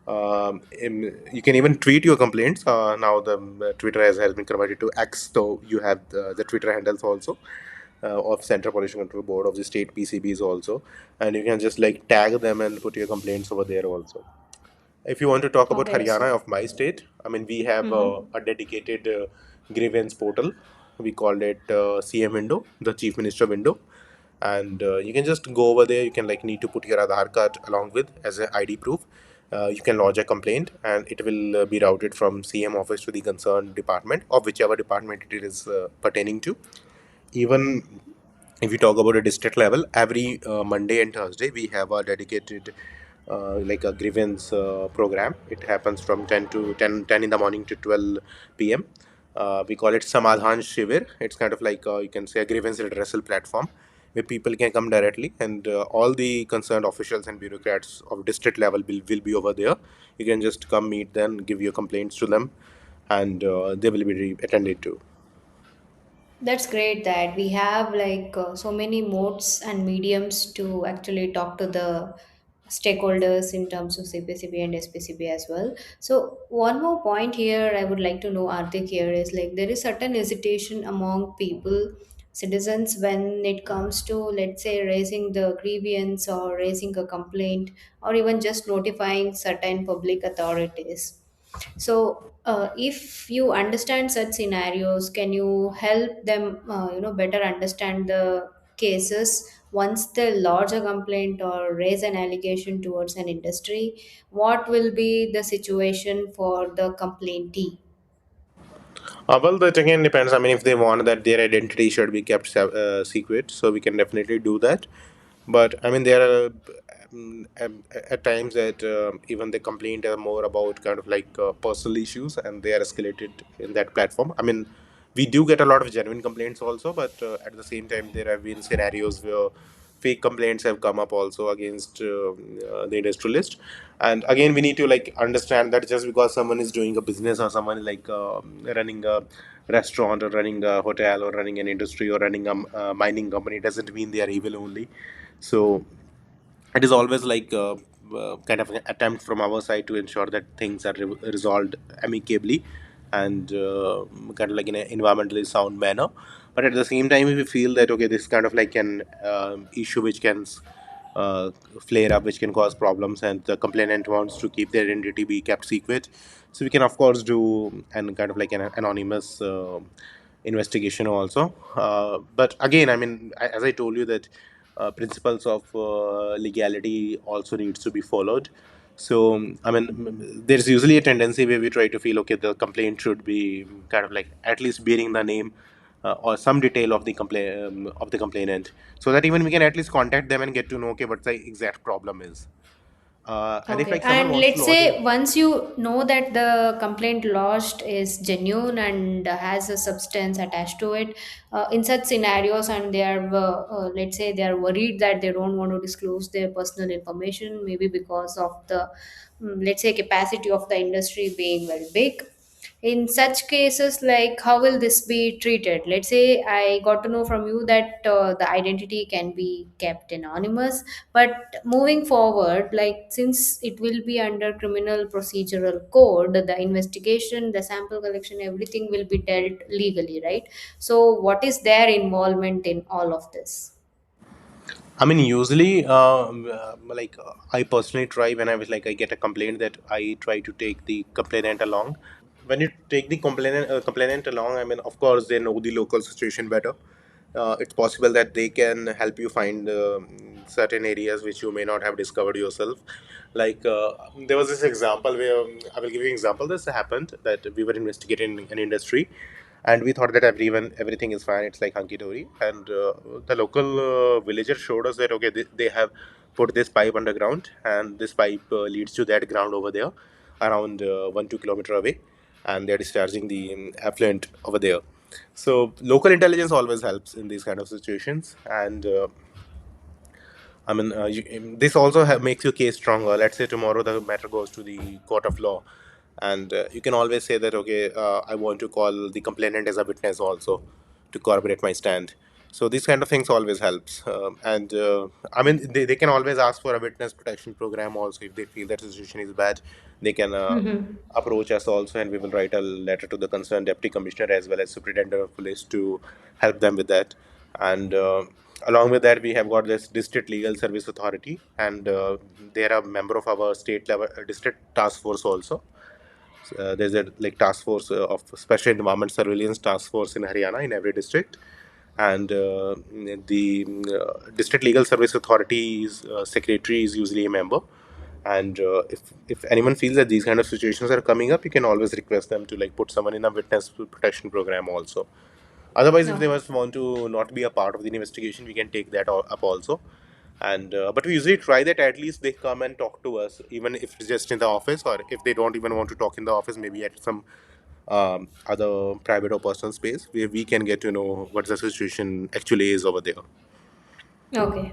You can even tweet your complaints. Now the Twitter has been converted to X, so you have the Twitter handles also of Central Pollution Control Board of the state PCBs also, and you can just like tag them and put your complaints over there also. If you want to talk about Okay, Haryana so. of my state, I mean we have Mm-hmm. a dedicated grievance portal. We call it CM window, the Chief Minister window, and you can just go over there. You can like need to put your Aadhaar card along with as an ID proof. You can lodge a complaint, and it will be routed from CM office to the concerned department of whichever department it is pertaining to. Even if you talk about a district level, every Monday and Thursday we have a dedicated like a grievance program. It happens from 10 to 10 in the morning to 12 p.m. We call it Samadhan Shivir. It's kind of like you can say a grievance redressal platform where people can come directly, and all the concerned officials and bureaucrats of district level will be over there. You can just come meet them, give your complaints to them, and they will be attended to. That's great that we have like so many modes and mediums to actually talk to the stakeholders in terms of CPCB and SPCB as well. So one more point here I would like to know, Arthik, here is like there is certain hesitation among people, citizens, when it comes to, let's say, raising the grievance or raising a complaint or even just notifying certain public authorities. So, if you understand such scenarios, can you help them, better understand the cases once they lodge a complaint or raise an allegation towards an industry? What will be the situation for the complaintee? Well, that again depends. I mean, if they want that their identity should be kept secret, so we can definitely do that. But I mean, there are at times that even the complaint are more about kind of like personal issues, and they are escalated in that platform. I mean, we do get a lot of genuine complaints also, but at the same time, there have been scenarios where fake complaints have come up also against the industrialist. And again, we need to like understand that just because someone is doing a business or someone is like running a restaurant or running a hotel or running an industry or running a mining company doesn't mean they are evil only. So it is always like kind of an attempt from our side to ensure that things are resolved amicably and kind of like in an environmentally sound manner. But at the same time, if we feel that okay, this is kind of like an issue which can uh, flare up, which can cause problems, and the complainant wants to keep their identity be kept secret, so we can of course do and kind of like an anonymous investigation also. But again, I mean, as I told you that principles of legality also needs to be followed. So I mean, there's usually a tendency where we try to feel okay, the complaint should be kind of like at least bearing the name or some detail of the complainant, so that even we can at least contact them and get to know okay what the exact problem is. And if Okay, like someone and wants to let's lodge say in. once you know that the complaint lodged is genuine and has a substance attached to it, in such scenarios, and they are, let's say, they are worried that they don't want to disclose their personal information, maybe because of the, let's say, capacity of the industry being very big. In such cases, like, how will this be treated? Let's say I got to know from you that the identity can be kept anonymous, but moving forward, like, since it will be under criminal procedural code, the investigation, the sample collection, everything will be dealt legally, right? So what is their involvement in all of this? I mean, usually, I personally try when I was like I get a complaint that I try to take the complainant along. When you take the complainant along, I mean, of course, they know the local situation better. It's possible that they can help you find certain areas which you may not have discovered yourself. Like there was this example where I will give you an example. This happened that we were investigating an industry, and we thought that everything is fine. It's like hunky dory, and the local villager showed us that okay, they have put this pipe underground, and this pipe leads to that ground over there, around 1 2 kilometer away, and they're discharging the effluent over there. So local intelligence always helps in these kind of situations, and this also makes your case stronger. Let's say tomorrow the matter goes to the court of law, and you can always say that okay, I want to call the complainant as a witness also to corroborate my stand. So these kind of things always helps, and they can always ask for a witness protection program also if they feel that the situation is bad. They can approach us also, and we will write a letter to the concerned deputy commissioner as well as superintendent of police to help them with that. And along with that, we have got this district legal service authority, and they are a member of our state level district task force also. There's a like task force of special environment surveillance task force in Haryana in every district, and the district legal service authority's secretary is usually a member. And if anyone feels that these kind of situations are coming up, you can always request them to like put someone in a witness protection program also. Otherwise, if they Okay. must want to not be a part of the investigation, we can take that up also. And but we usually try that at least they come and talk to us, even if it's just in the office, or if they don't even want to talk in the office, maybe at some other private or personal space where we can get to know what the situation actually is over there. Okay.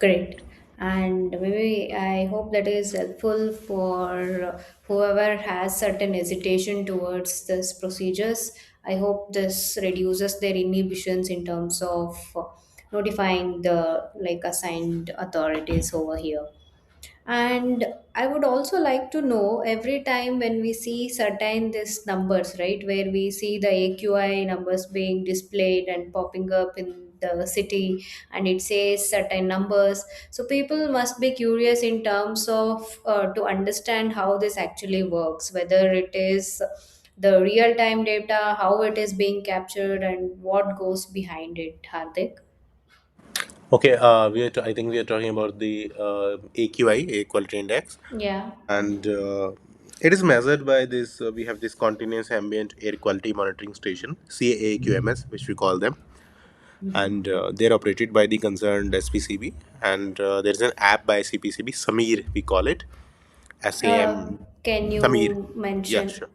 Great. And maybe I hope that is helpful for whoever has certain hesitation towards this procedures. I hope this reduces their inhibitions in terms of notifying the, like, assigned authorities over here. And I would also like to know, every time when we see certain this numbers, right, where we see the AQI numbers being displayed and popping up in the city, and it says certain numbers, so people must be curious in terms of to understand how this actually works, whether it is the real time data, how it is being captured, and what goes behind it, Hardik. Okay, I think we are talking about the AQI, Air Quality Index, Yeah. and it is measured by this. We have this continuous ambient air quality monitoring station, CAAQMS, which we call them, and they're operated by the concerned SPCB. And there's an app by CPCB, Samir, we call it, SAM, Can Samir. you Yeah, mention? sure.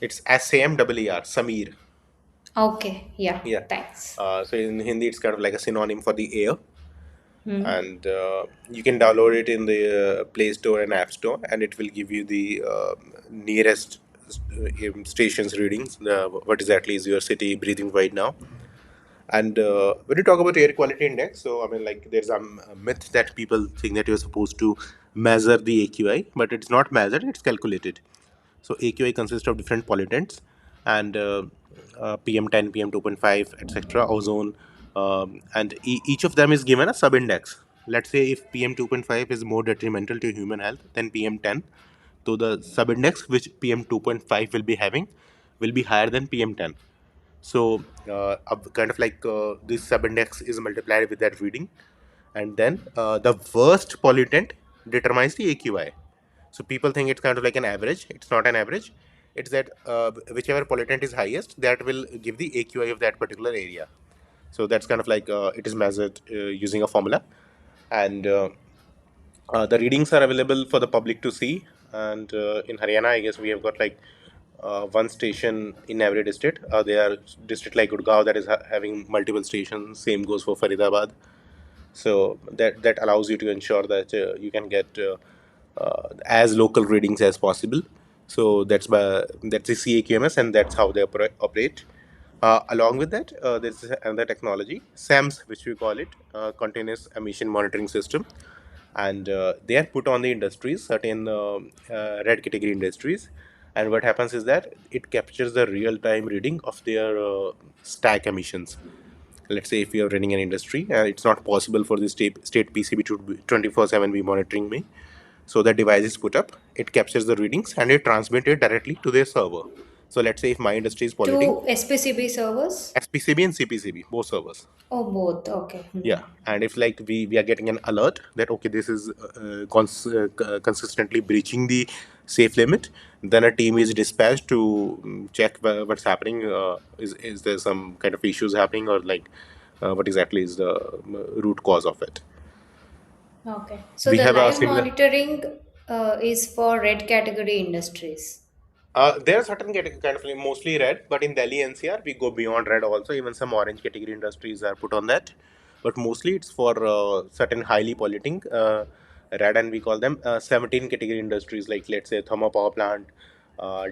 It's SAMEER, Samir. Okay, yeah, Yeah. thanks. So in Hindi, it's kind of like a synonym for the air, Hmm. and you can download it in the Play Store and App Store, and it will give you the nearest stations readings. What exactly is your city breathing right now? And when you talk about air quality index, so I mean, like, there's a myth that people think that you're supposed to measure the AQI, but it's not measured; it's calculated. So AQI consists of different pollutants, and PM10, PM2.5, etc., ozone, and each of them is given a sub-index. Let's say if PM2.5 is more detrimental to human health than PM10, so the sub-index which PM2.5 will be having will be higher than PM10. So, kind of like this sub-index is multiplied with that reading, and then the worst pollutant determines the AQI. So people think it's kind of like an average. It's not an average. It's that whichever pollutant is highest, that will give the AQI of that particular area. So that's kind of like it is measured using a formula, and The readings are available for the public to see, and in Haryana, I guess we have got like one station in every district. There are district like Gurgaon that is having multiple stations. Same goes for Faridabad. So that allows you to ensure that you can get as local readings as possible. So that's the CAQMS, and that's how they operate. Along with that, there's another technology, SAMS, which we call it, continuous emission monitoring system, and they are put on the industries, certain red category industries. And what happens is that it captures the real time reading of their stack emissions. Let's say if you are running an industry and it's not possible for the state PCB to 24/7 be monitoring me, so the device is put up, it captures the readings and it transmits it directly to their server. So let's say if my industry is polluting, To SPCB servers? SPCB and CPCB, both servers. Oh, both. Okay. Yeah, and if like we are getting an alert that okay, this is consistently breaching the safe limit, then a team is dispatched to check what's happening. Is there some kind of issues happening, or like what exactly is the root cause of it? Okay. So We the have a live similar. monitoring is for red category industries. There are certain kind of like mostly red, but in Delhi NCR we go beyond red also. Even some orange category industries are put on that, but mostly it's for certain highly polluting red, and we call them 17 category industries, like let's say thermal power plant,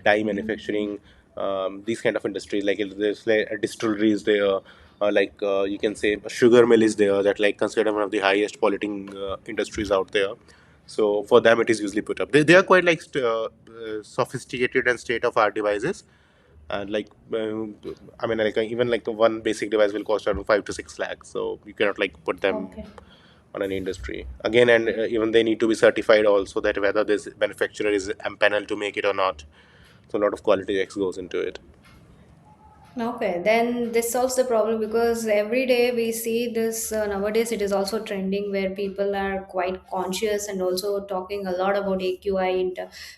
dye manufacturing, these kind of industries. Like there's like a distillery is there, you can say a sugar mill is there, that like considered one of the highest polluting industries out there. So for them, it is usually put up. They are quite like sophisticated and state of art devices, and like I mean, like even like one basic device will cost around 5 to 6 lakhs. So you cannot like put them Okay. on an industry again, and even they need to be certified also, that whether this manufacturer is empaneled to make it or not. So a lot of quality checks goes into it. Okay, then this solves the problem because every day we see this nowadays it is also trending where people are quite conscious and also talking a lot about AQI,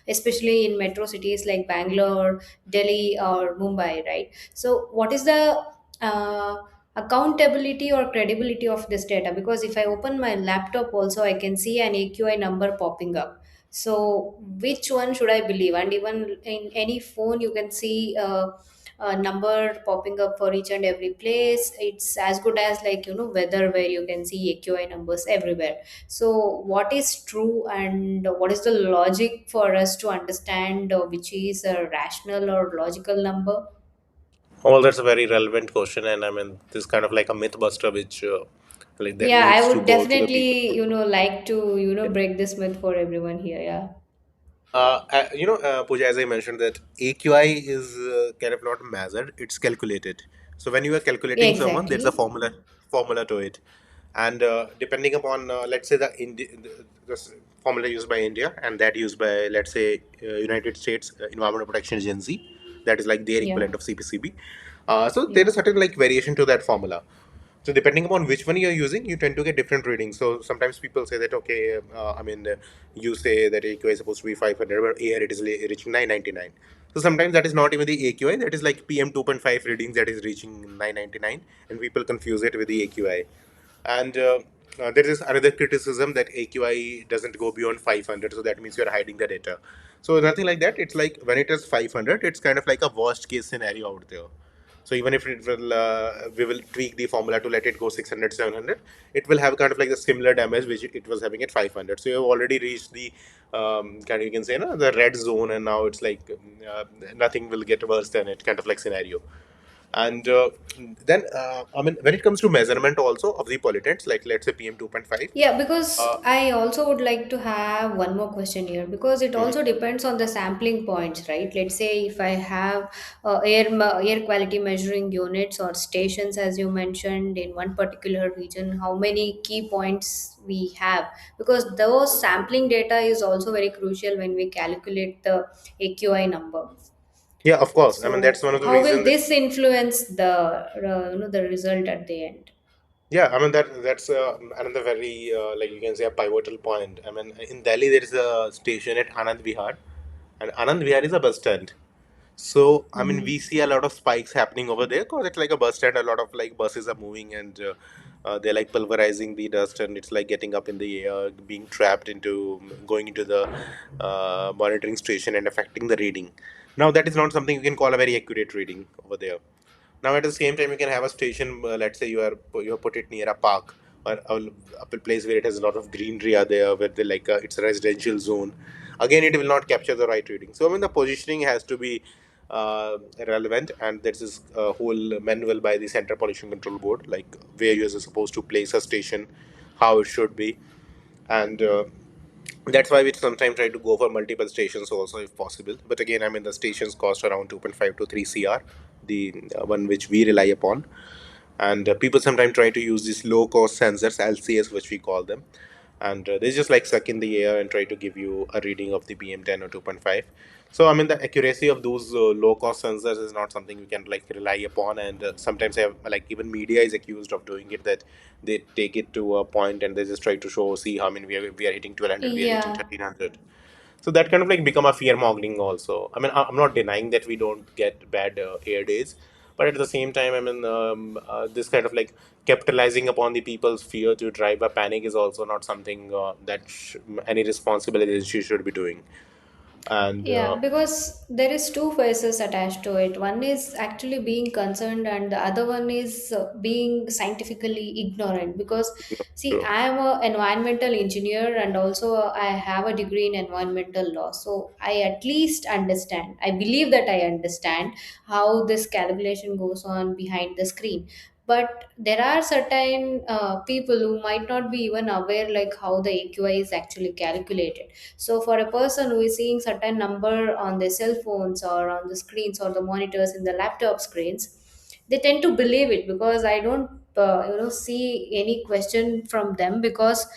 especially in metro cities like Bangalore, Delhi, or Mumbai, right? So, what is the uh, accountability or credibility of this data? Because if I open my laptop, also I can see an AQI number popping up. So, which one should I believe? And even in any phone, you can see. A number popping up for each and every place. It's as good as, like, weather, where you can see AQI numbers everywhere. So what is true and what is the logic for us to understand which is a rational or logical number? Well, that's a very relevant question, and I mean, this is kind of like a myth buster, which like that Yeah, I needs to would go to the people. definitely like to break this myth for everyone here. Yeah, Pooja, as I mentioned, that AQI is kind of not measured; it's calculated. So when you are calculating someone, there's a exactly. formula to it, and depending upon let's say the formula used by India and that used by, let's say, United States Environmental Protection Agency, that is like their Yeah, equivalent of CPCB. So there yeah. is certain like variation to that formula. So depending upon which one you're using, you tend to get different readings. So sometimes people say that okay, you say that AQI is supposed to be 500, but here it is reaching 999. So sometimes that is not even the AQI, that is like PM 2.5 readings that is reaching 999, and people confuse it with the AQI. And there is another criticism that AQI doesn't go beyond 500, so that means you're hiding the data. So nothing like that. It's like when it is 500, it's kind of like a worst case scenario out there. So even if we will tweak the formula to let it go 600, 700, it will have kind of like the similar damage which it was having at 500. So you have already reached the kind of, you can say, no, the red zone, and now it's like nothing will get worse than it kind of like scenario. And then I mean, when it comes to measurement also of the pollutants, like let's say PM 2.5. Yeah, because uh, I also would like to have one more question here because it mhm. also depends on the sampling points, right? Let's say if I have air quality measuring units or stations, as you mentioned, in one particular region, how many key points we have? Because those sampling data is also very crucial when we calculate the AQI number. Yeah, of course. I mean, that's So one of the how will reasons that. this influence the the result at the end? Yeah, I mean that's another very like you can say a pivotal point. I mean, in Delhi there is a station at Anand Vihar, and Anand Vihar is a bus stand. So I mean, Mm-hmm. we see a lot of spikes happening over there because it's like a bus stand. A lot of like buses are moving, and they're like pulverizing the dust, and it's like getting up in the air, being trapped into going into the monitoring station and affecting the reading. Now that is not something you can call a very accurate reading over there. Now at the same time, you can have a station. Let's say you put it near a park, or a place where it has a lot of greenery are there, where they like it's a residential zone. Again, it will not capture the right reading. So I mean, the positioning has to be relevant, and there's this whole manual by the Central Pollution Control Board, like where you are supposed to place a station, how it should be, and that's why we sometimes try to go for multiple stations also if possible. But again, I mean, the stations cost around 2.5 to 3 cr, the one which we rely upon. And people sometimes try to use these low cost sensors, LCS, which we call them, and they just like suck in the air and try to give you a reading of the PM10 or 2.5. So I mean, the accuracy of those low cost sensors is not something we can like rely upon. And sometimes I have, like, even media is accused of doing it, that they take it to a point and they just try to show, see how many we are hitting 1200, we are hitting Yeah. 1300. So that kind of like become a fear mongering also. I mean, I'm not denying that we don't get bad air days, but at the same time, I mean, this kind of like capitalizing upon the people's fear to drive a panic is also not something that any responsible agency should be doing. And Yeah, because there is two phases attached to it. One is actually being concerned, and the other one is being scientifically ignorant. Because see, true. I am a environmental engineer, and also I have a degree in environmental law. So I at least understand. I believe that I understand how this calculation goes on behind the screen. But there are certain people who might not be even aware like how the AQI is actually calculated. So for a person who is seeing certain number on their cell phones or on the screens or the monitors in the laptop screens, they tend to believe it because I don't see any question from them, because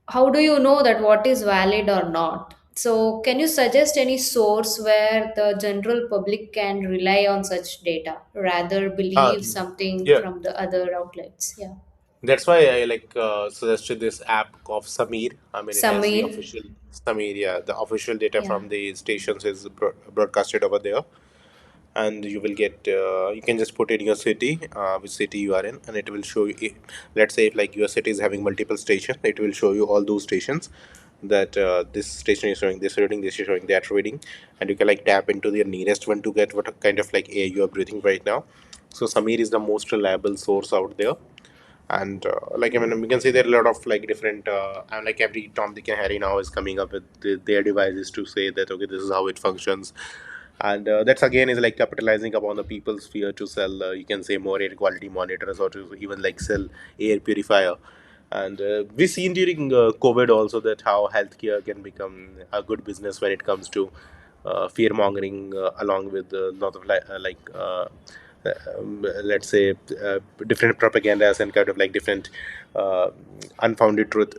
how do you know that what is valid or not? So can you suggest any source where the general public can rely on such data rather Uh, believe something yeah, from the other outlets? Yeah. that's why I like suggested this app of Samir. I mean, it has the Samir. official Samir, yeah, the official data Yeah. from the stations is broadcasted over there. And you will get you can just put in your city, which city you are in, and it will show you. Let's say if like your city is having multiple stations, it will show you all those stations, that this station is showing this reading, this is showing that reading, and you can like tap into the nearest one to get what kind of like air you are breathing right now. So Samir is the most reliable source out there. And like, I mean, we can say there are a lot of like different and like every Tom, Dick and Harry now is coming up with their devices to say that okay, this is how it functions. And that's again is like capitalizing upon the people's fear to sell, you can say, more air quality monitors, or to even like sell air purifier. And we've seen during COVID also that how healthcare can become a good business when it comes to fear mongering, along with a lot of let's say different propagandas and kind of like different uh, unfounded truth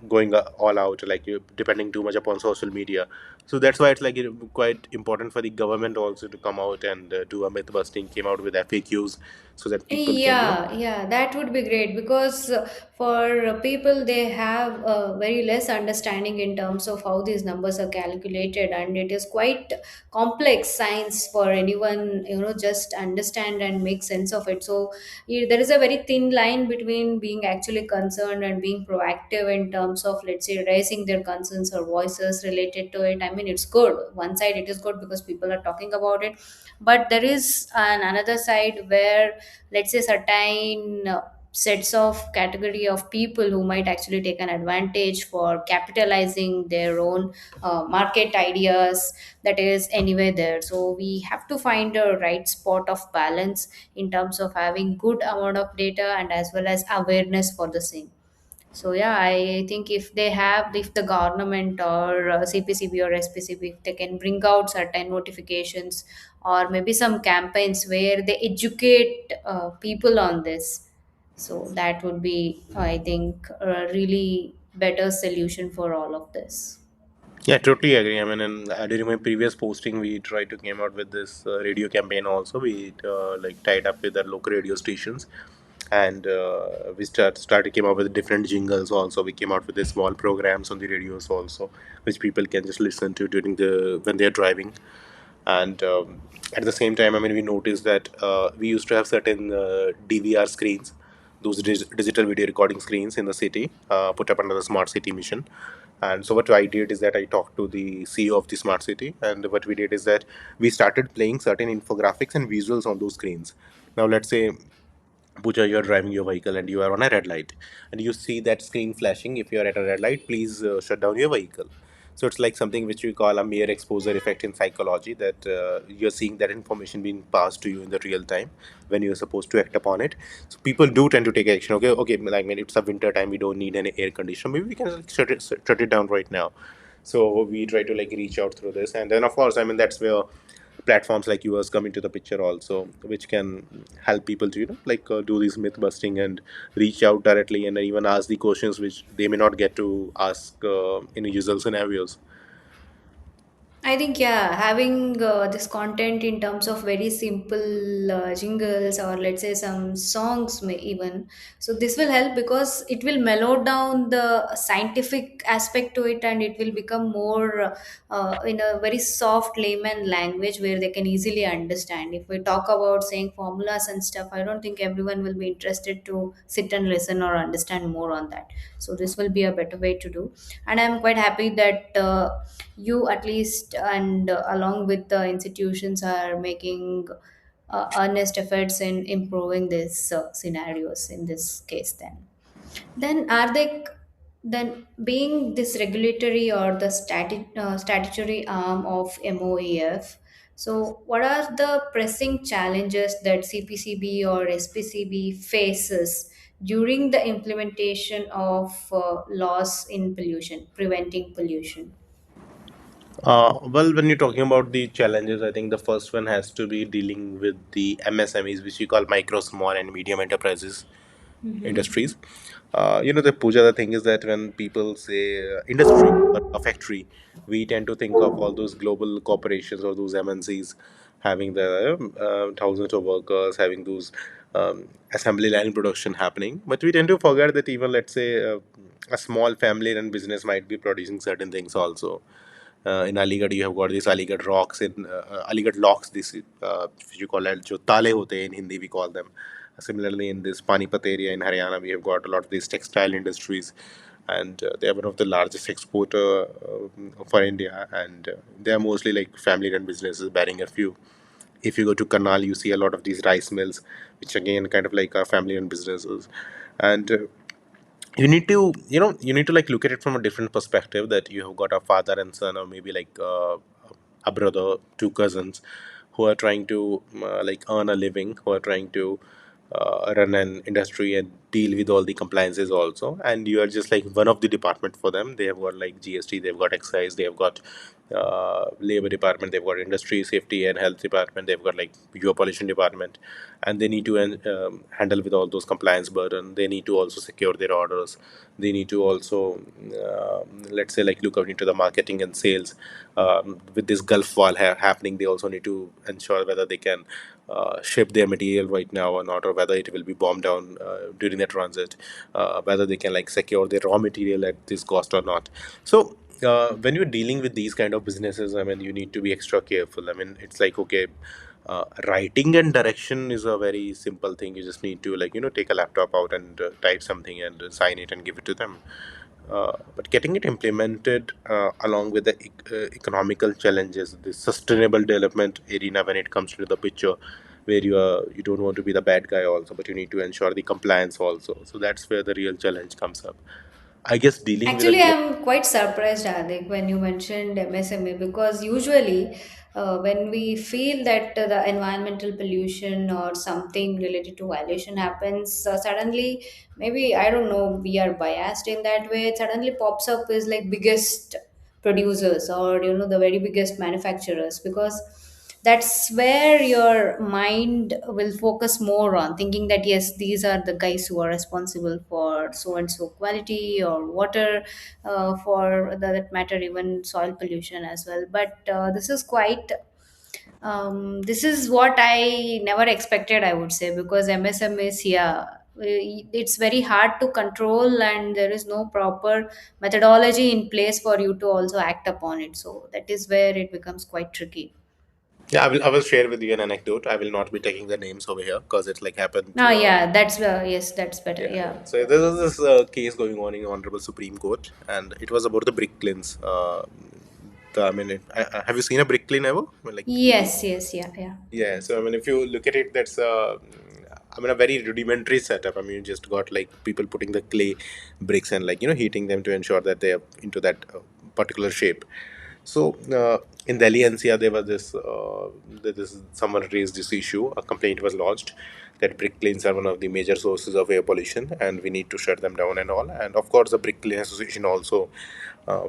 going all out, like you depending too much upon social media. So that's why it's like quite important for the government also to come out and do a myth busting, came out with FAQs, so that people can Yeah, yeah, that would be great because for people, they have very less understanding in terms of how these numbers are calculated, and it is quite complex science for anyone, just understand and make sense of it. So there is a very thin line between being actually concerned and being proactive in terms of, let's say, raising their concerns or voices related to it. I mean, it's good. One side, it is good because people are talking about it, but there is another side where, let's say, certain sets of category of people who might actually take an advantage for capitalizing their own market ideas, that is anyway there. So we have to find a right spot of balance in terms of having good amount of data and as well as awareness for the same. So yeah, I think if the government or CPCB or SPCB, if they can bring out certain notifications or maybe some campaigns where they educate people on this, so that would be, I think, a really better solution for all of this. Yeah, totally agree. I mean, during my previous posting, we tried to came out with this radio campaign. Also, we like tied up with the local radio stations, and we started came up with different jingles. Also, we came out with the small programs on the radios also, which people can just listen to during the when they are driving. And at the same time, I mean, we noticed that we used to have certain DVR screens, those digital video recording screens in the city, put up under the smart city mission. And so what I did is that I talked to the CEO of the smart city, and what we did is that we started playing certain infographics and visuals on those screens. Now let's say, Pooja, you're driving your vehicle and you are on a red light, and you see that screen flashing. If you're at a red light, please shut down your vehicle. So it's like something which we call a mere exposure effect in psychology, that you're seeing that information being passed to you in the real time when you're supposed to act upon it. So people do tend to take action. Okay, okay, like, I mean, it's a winter time, we don't need any air conditioner. Maybe we can like, shut it down right now. So we try to like reach out through this, and then of course, I mean, that's where platforms like yours come into the picture also, which can help people to like do this myth busting and reach out directly and even ask the questions which they may not get to ask in usual scenarios. I think, yeah, having this content in terms of very simple jingles, or let's say some songs, may even, so this will help because it will mellow down the scientific aspect to it, and it will become more in a very soft layman language where they can easily understand. If we talk about saying formulas and stuff, I don't think everyone will be interested to sit and listen or understand more on that. So this will be a better way to do, and I'm quite happy that you at least, and along with the institutions, are making earnest efforts in improving these scenarios in this case. Then are they, then being this regulatory or the statutory arm of MOEF, so what are the pressing challenges that CPCB or SPCB faces during the implementation of laws in pollution, preventing pollution? Well, when you're talking about the challenges, I think the first one has to be dealing with the MSMEs, which we call micro, small, and medium enterprises Mm-hmm. industries. The Puja, the thing is that when people say industry or a factory, we tend to think of all those global corporations or those MNCs having the thousands of workers, having those assembly line production happening. But we tend to forget that even, let's say, a small family run business might be producing certain things also. In Aligarh, you have got these Aligarh rocks, in Aligarh locks, this which you call it, jo tale hote in Hindi, we call them. Similarly, in this Panipat area in Haryana, we have got a lot of these textile industries, and they are one of the largest exporter for India, and they are mostly like family-run businesses, barring a few. If you go to Karnal, you see a lot of these rice mills, which again kind of like are family-run businesses, and you need to like look at it from a different perspective, that you have got a father and son, or maybe like a brother, two cousins, who are trying to like earn a living, who are trying to run an industry and deal with all the compliances also, and you are just like one of the department for them. They have got like GST, they've got excise, they have got labor department, they've got industry safety and health department, they've got like your pollution department, and they need to handle with all those compliance burden. They need to also secure their orders. They need to also let's say like look out into the marketing and sales. With this Gulf War happening, they also need to ensure whether they can ship their material right now or not, or whether it will be bombed down during the transit, whether they can like secure their raw material at this cost or not. So when you're dealing with these kind of businesses, I mean, you need to be extra careful. I mean, it's like, okay, writing and direction is a very simple thing. You just need to like take a laptop out and type something and sign it and give it to them. But getting it implemented along with the economical challenges, the sustainable development arena when it comes to the picture, where you don't want to be the bad guy also, but you need to ensure the compliance also. So that's where the real challenge comes up. I guess dealing with a Actually, global. I'm quite surprised, Hardik, when you mentioned MSME, because usually when we feel that the environmental pollution or something related to violation happens, suddenly, maybe, I don't know, we are biased in that way, it suddenly pops up as like biggest producers, or the very biggest manufacturers, because that's where your mind will focus more on thinking that yes, these are the guys who are responsible for so and so quality or water, for that matter even soil pollution as well. But this is quite, this is what I never expected, I would say, because MSM is, yeah, it's very hard to control, and there is no proper methodology in place for you to also act upon it, so that is where it becomes quite tricky. Yeah, I will share with you an anecdote. I will not be taking the names over here because it's like happened. Ah, yeah, that's yes, that's better. Yeah, Yeah. yeah. So there was this case going on in Honorable Supreme Court, and it was about the brick kilns. Have you seen a brick kiln ever? I mean, like, Yes, yes, yeah, yeah. yeah. So I mean, if you look at it, that's a very rudimentary setup. I mean, you just got like people putting the clay bricks and like heating them to ensure that they are into that particular shape. So in Delhi NCR, there was this someone raised this issue. A complaint was lodged that brick lanes are one of the major sources of air pollution, and we need to shut them down and all. And of course, the Brick Lane Association also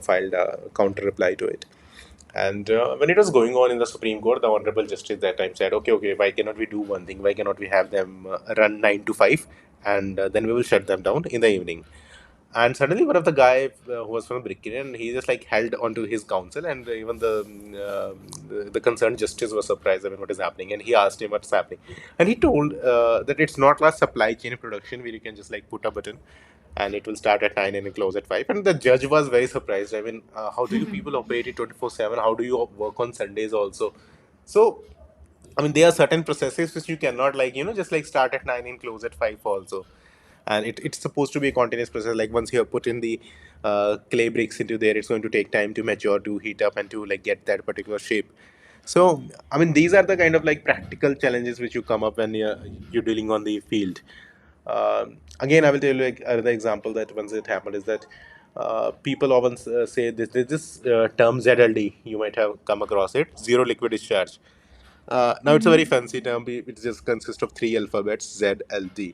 filed a counter reply to it. And when it was going on in the Supreme Court, the Honorable Justice that time said, "Okay, okay, why cannot we do one thing? Why cannot we have them run 9 to 5, and then we will shut them down in the evening?" And suddenly, one of the guy who was from Brickell, he just like held onto his counsel, and even the concerned justice was surprised. I mean, what is happening? And he asked him what's happening, and he told that it's not like supply chain production where you can just like put a button, and it will start at 9 and close at 5. And the judge was very surprised. I mean, how do you people operate it 24/7? How do you work on Sundays also? So I mean, there are certain processes which you cannot like just like start at 9 and close at 5 also, and it's supposed to be a continuous process. Like once you have put in the clay bricks into there, it's going to take time to mature, to heat up, and to like get that particular shape. So I mean, these are the kind of like practical challenges which you come up when you're dealing on the field. Again, I will tell you like another example that once it happened is that people often say this term ZLD. You might have come across it, zero liquid discharge. Now it's a very fancy term. It just consists of three alphabets, ZLD.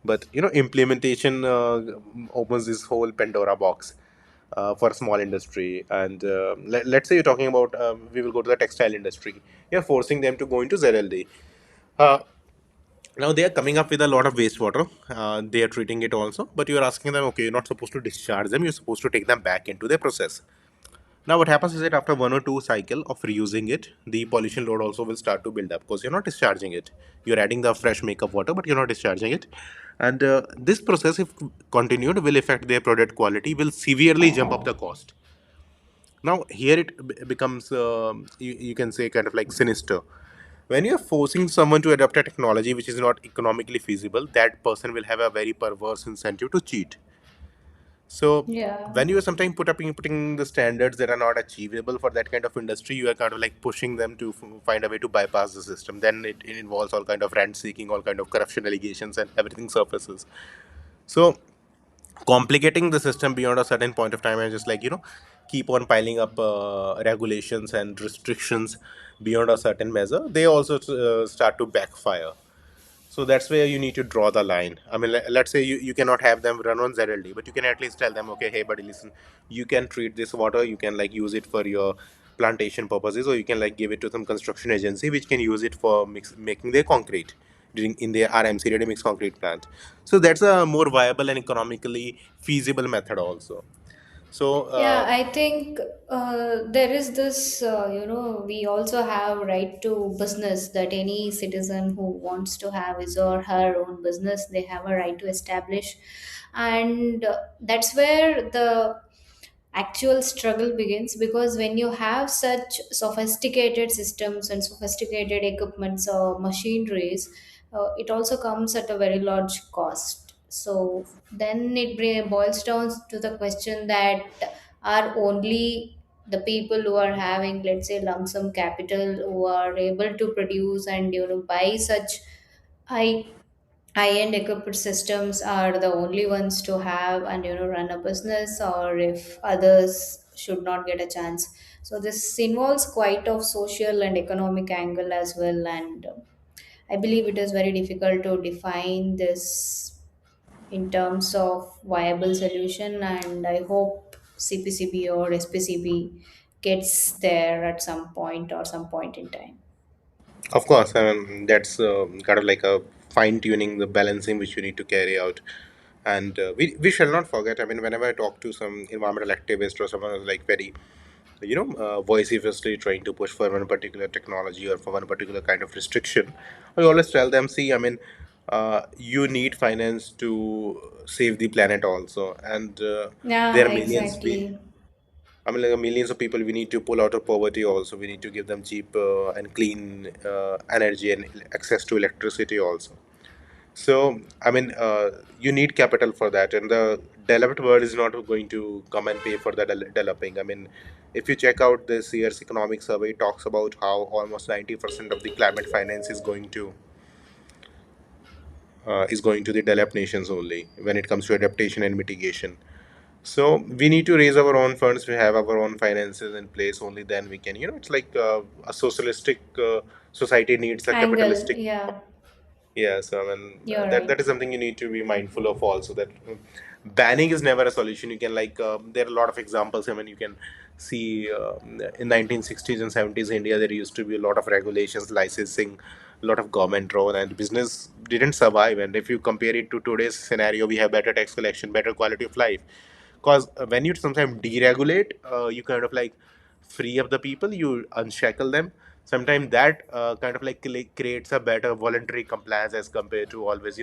But implementation opens this whole Pandora box for small industry. And let's say you're talking about we will go to the textile industry. You're forcing them to go into ZLD. Uh, Now they are coming up with a lot of wastewater. They are treating it also, but you are asking them, okay, you're not supposed to discharge them. You're supposed to take them back into the process. Now, what happens is that after one or two cycle of reusing it, the pollution load also will start to build up because you're not discharging it. You're adding the fresh makeup water, but you're not discharging it. And this process, if continued, will affect their product quality, will severely jump up the cost. Now, here it becomes, you can say, kind of like sinister. When you're forcing someone to adopt a technology which is not economically feasible, that person will have a very perverse incentive to cheat. So Yeah. when you sometimes putting the standards that are not achievable for that kind of industry, you are kind of like pushing them to find a way to bypass the system. Then it involves all kind of rent seeking, all kind of corruption allegations, and everything surfaces. So complicating the system beyond a certain point of time and just like keep on piling up regulations and restrictions beyond a certain measure, they also start to backfire. So that's where you need to draw the line. I mean, let's say you cannot have them run on ZLD, but you can at least tell them, okay, hey, buddy, listen, you can treat this water, you can like use it for your plantation purposes, or you can like give it to some construction agency which can use it for making their concrete in their RMC, ready mix concrete plant. So that's a more viable and economically feasible method also. So Yeah, I think there is this, we also have right to business that any citizen who wants to have his or her own business, they have a right to establish. And that's where the actual struggle begins, because when you have such sophisticated systems and sophisticated equipments or machineries, it also comes at a very large cost. So then it boils down to the question that are only the people who are having, let's say, lump sum capital, who are able to produce and buy such high high-end equipped systems, are the only ones to have and run a business, or if others should not get a chance. So this involves quite of social and economic angle as well, and I believe it is very difficult to define this in terms of viable solution, and I hope CPCB or SPCB gets there at some point or some point in time. of course, that's kind of like a fine tuning, the balancing which you need to carry out. And we shall not forget. I mean, whenever I talk to some environmental activist or someone who's like very, vociferously trying to push for one particular technology or for one particular kind of restriction, I always tell them, see, I mean, you need finance to save the planet also, and Yeah, there are millions. exactly. I mean, like millions of people we need to pull out of poverty. Also, we need to give them cheap and clean energy and access to electricity. Also, so I mean, you need capital for that, and the developed world is not going to come and pay for the developing. I mean, if you check out this year's economic survey, it talks about how almost 90% of the climate finance is going to the developed nations only when it comes to adaptation and mitigation. So we need to raise our own funds. We have our own finances in place. Only then we can. It's like a socialistic society needs a Angle, capitalistic. yeah, Yeah, so I mean you're that right. is something you need to be mindful of also. That banning is never a solution. You can like there are a lot of examples. I mean, you can see in 1960s and 70s India there used to be a lot of regulations, licensing, a lot of government role, and business didn't survive. And if you compare it to today's scenario, we have better tax collection, better quality of life. Because when you sometimes deregulate, you kind of like free up the people, you unshackle them. Sometimes that kind of like creates a better voluntary compliance as compared to always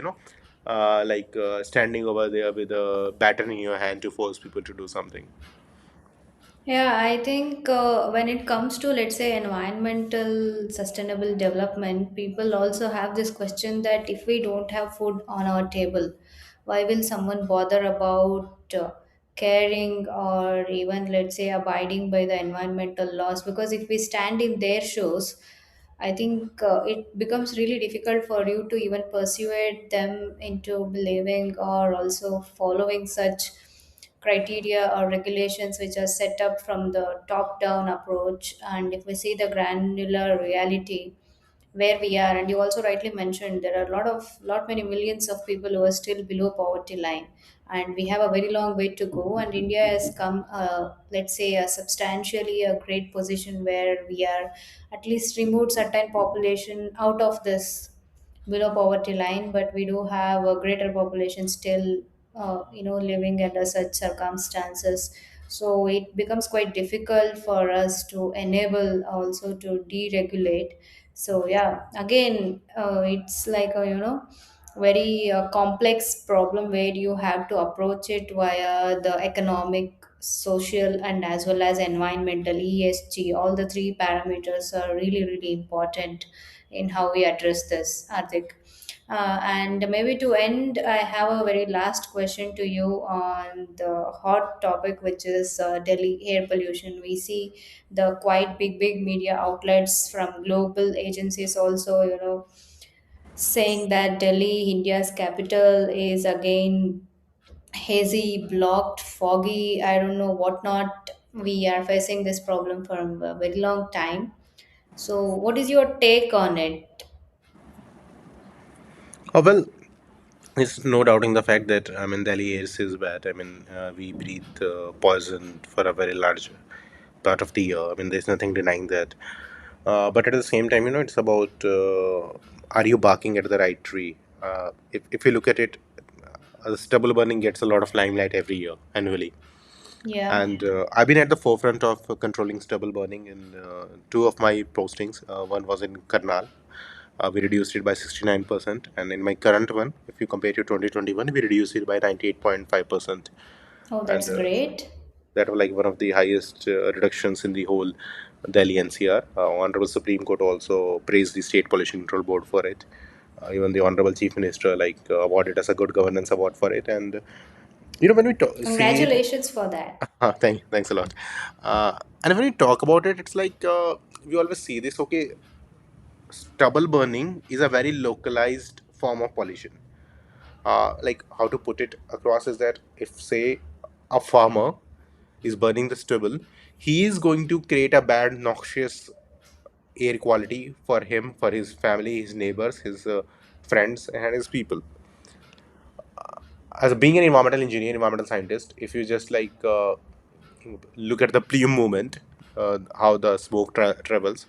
standing over there with a baton in your hand to force people to do something. Yeah, I think when it comes to, let's say, environmental sustainable development, people also have this question that if we don't have food on our table, why will someone bother about caring or even, let's say, abiding by the environmental laws? Because if we stand in their shoes, I think it becomes really difficult for you to even persuade them into believing or also following such criteria or regulations which are set up from the top down approach. And if we see the granular reality where we are, and you also rightly mentioned there are lot many millions of people who are still below poverty line, and we have a very long way to go, and India has come let's say a substantially a great position where we are at least removed certain population out of this below poverty line, but we do have a greater population still living under such circumstances. So it becomes quite difficult for us to enable also to deregulate. So yeah, again, it's like a very complex problem where you have to approach it via the economic, social, and as well as environmental, ESG. All the three parameters are really really important in how we address this, Arthik. And maybe to end, I have a very last question to you on the hot topic, which is Delhi air pollution. We see the quite big media outlets from global agencies also, saying that Delhi, India's capital, is again hazy, blocked, foggy. I don't know what not. We are facing this problem for a very long time. So, what is your take on it? Oh well, it's no doubting the fact that I mean Delhi air is bad. I mean we breathe poison for a very large part of the year. I mean there's nothing denying that. But at the same time, it's about are you barking at the right tree? If you look at it, the stubble burning gets a lot of limelight every year annually, Yeah. and I've been at the forefront of controlling stubble burning in two of my postings. One was in Karnal. We reduced it by 69%, and in my current one, if you compare to 2021, we reduced it by 98.5%. Oh, And that's great. that was like one of the highest reductions in the whole Delhi NCR. Honorable Supreme Court also praised the State Pollution Control Board for it. Even the Honorable Chief Minister awarded us a good governance award for it. And when we see it, Congratulations for that. thanks a lot. And when we talk about it, it's like we always see this. Okay, stubble burning is a very localized form of pollution. Like how to put it across is that if say a farmer is burning the stubble, he is going to create a bad noxious air quality for him, for his family, his neighbors, his friends, and his people. As being an environmental engineer, environmental scientist, if you just look at the plume movement, how the smoke travels,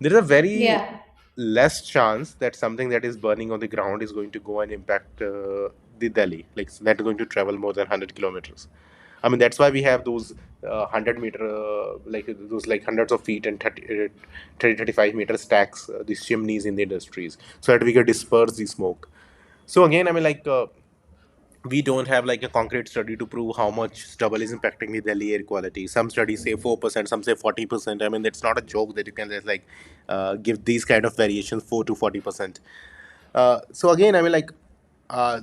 there is a very Yeah. less chance that something that is burning on the ground is going to go and impact the Delhi. Like so that's going to travel more than 100 kilometers. I mean that's why we have those 100-meter, like those like hundreds of feet and 35-meter stacks, these chimneys in the industries, so that we can disperse the smoke. So again, I mean we don't have like a concrete study to prove how much stubble is impacting the Delhi air quality. Some studies say 4%, some say 40%. I mean, it's not a joke that you can just like give these kind of variations 4 to 40%. So again, I mean, like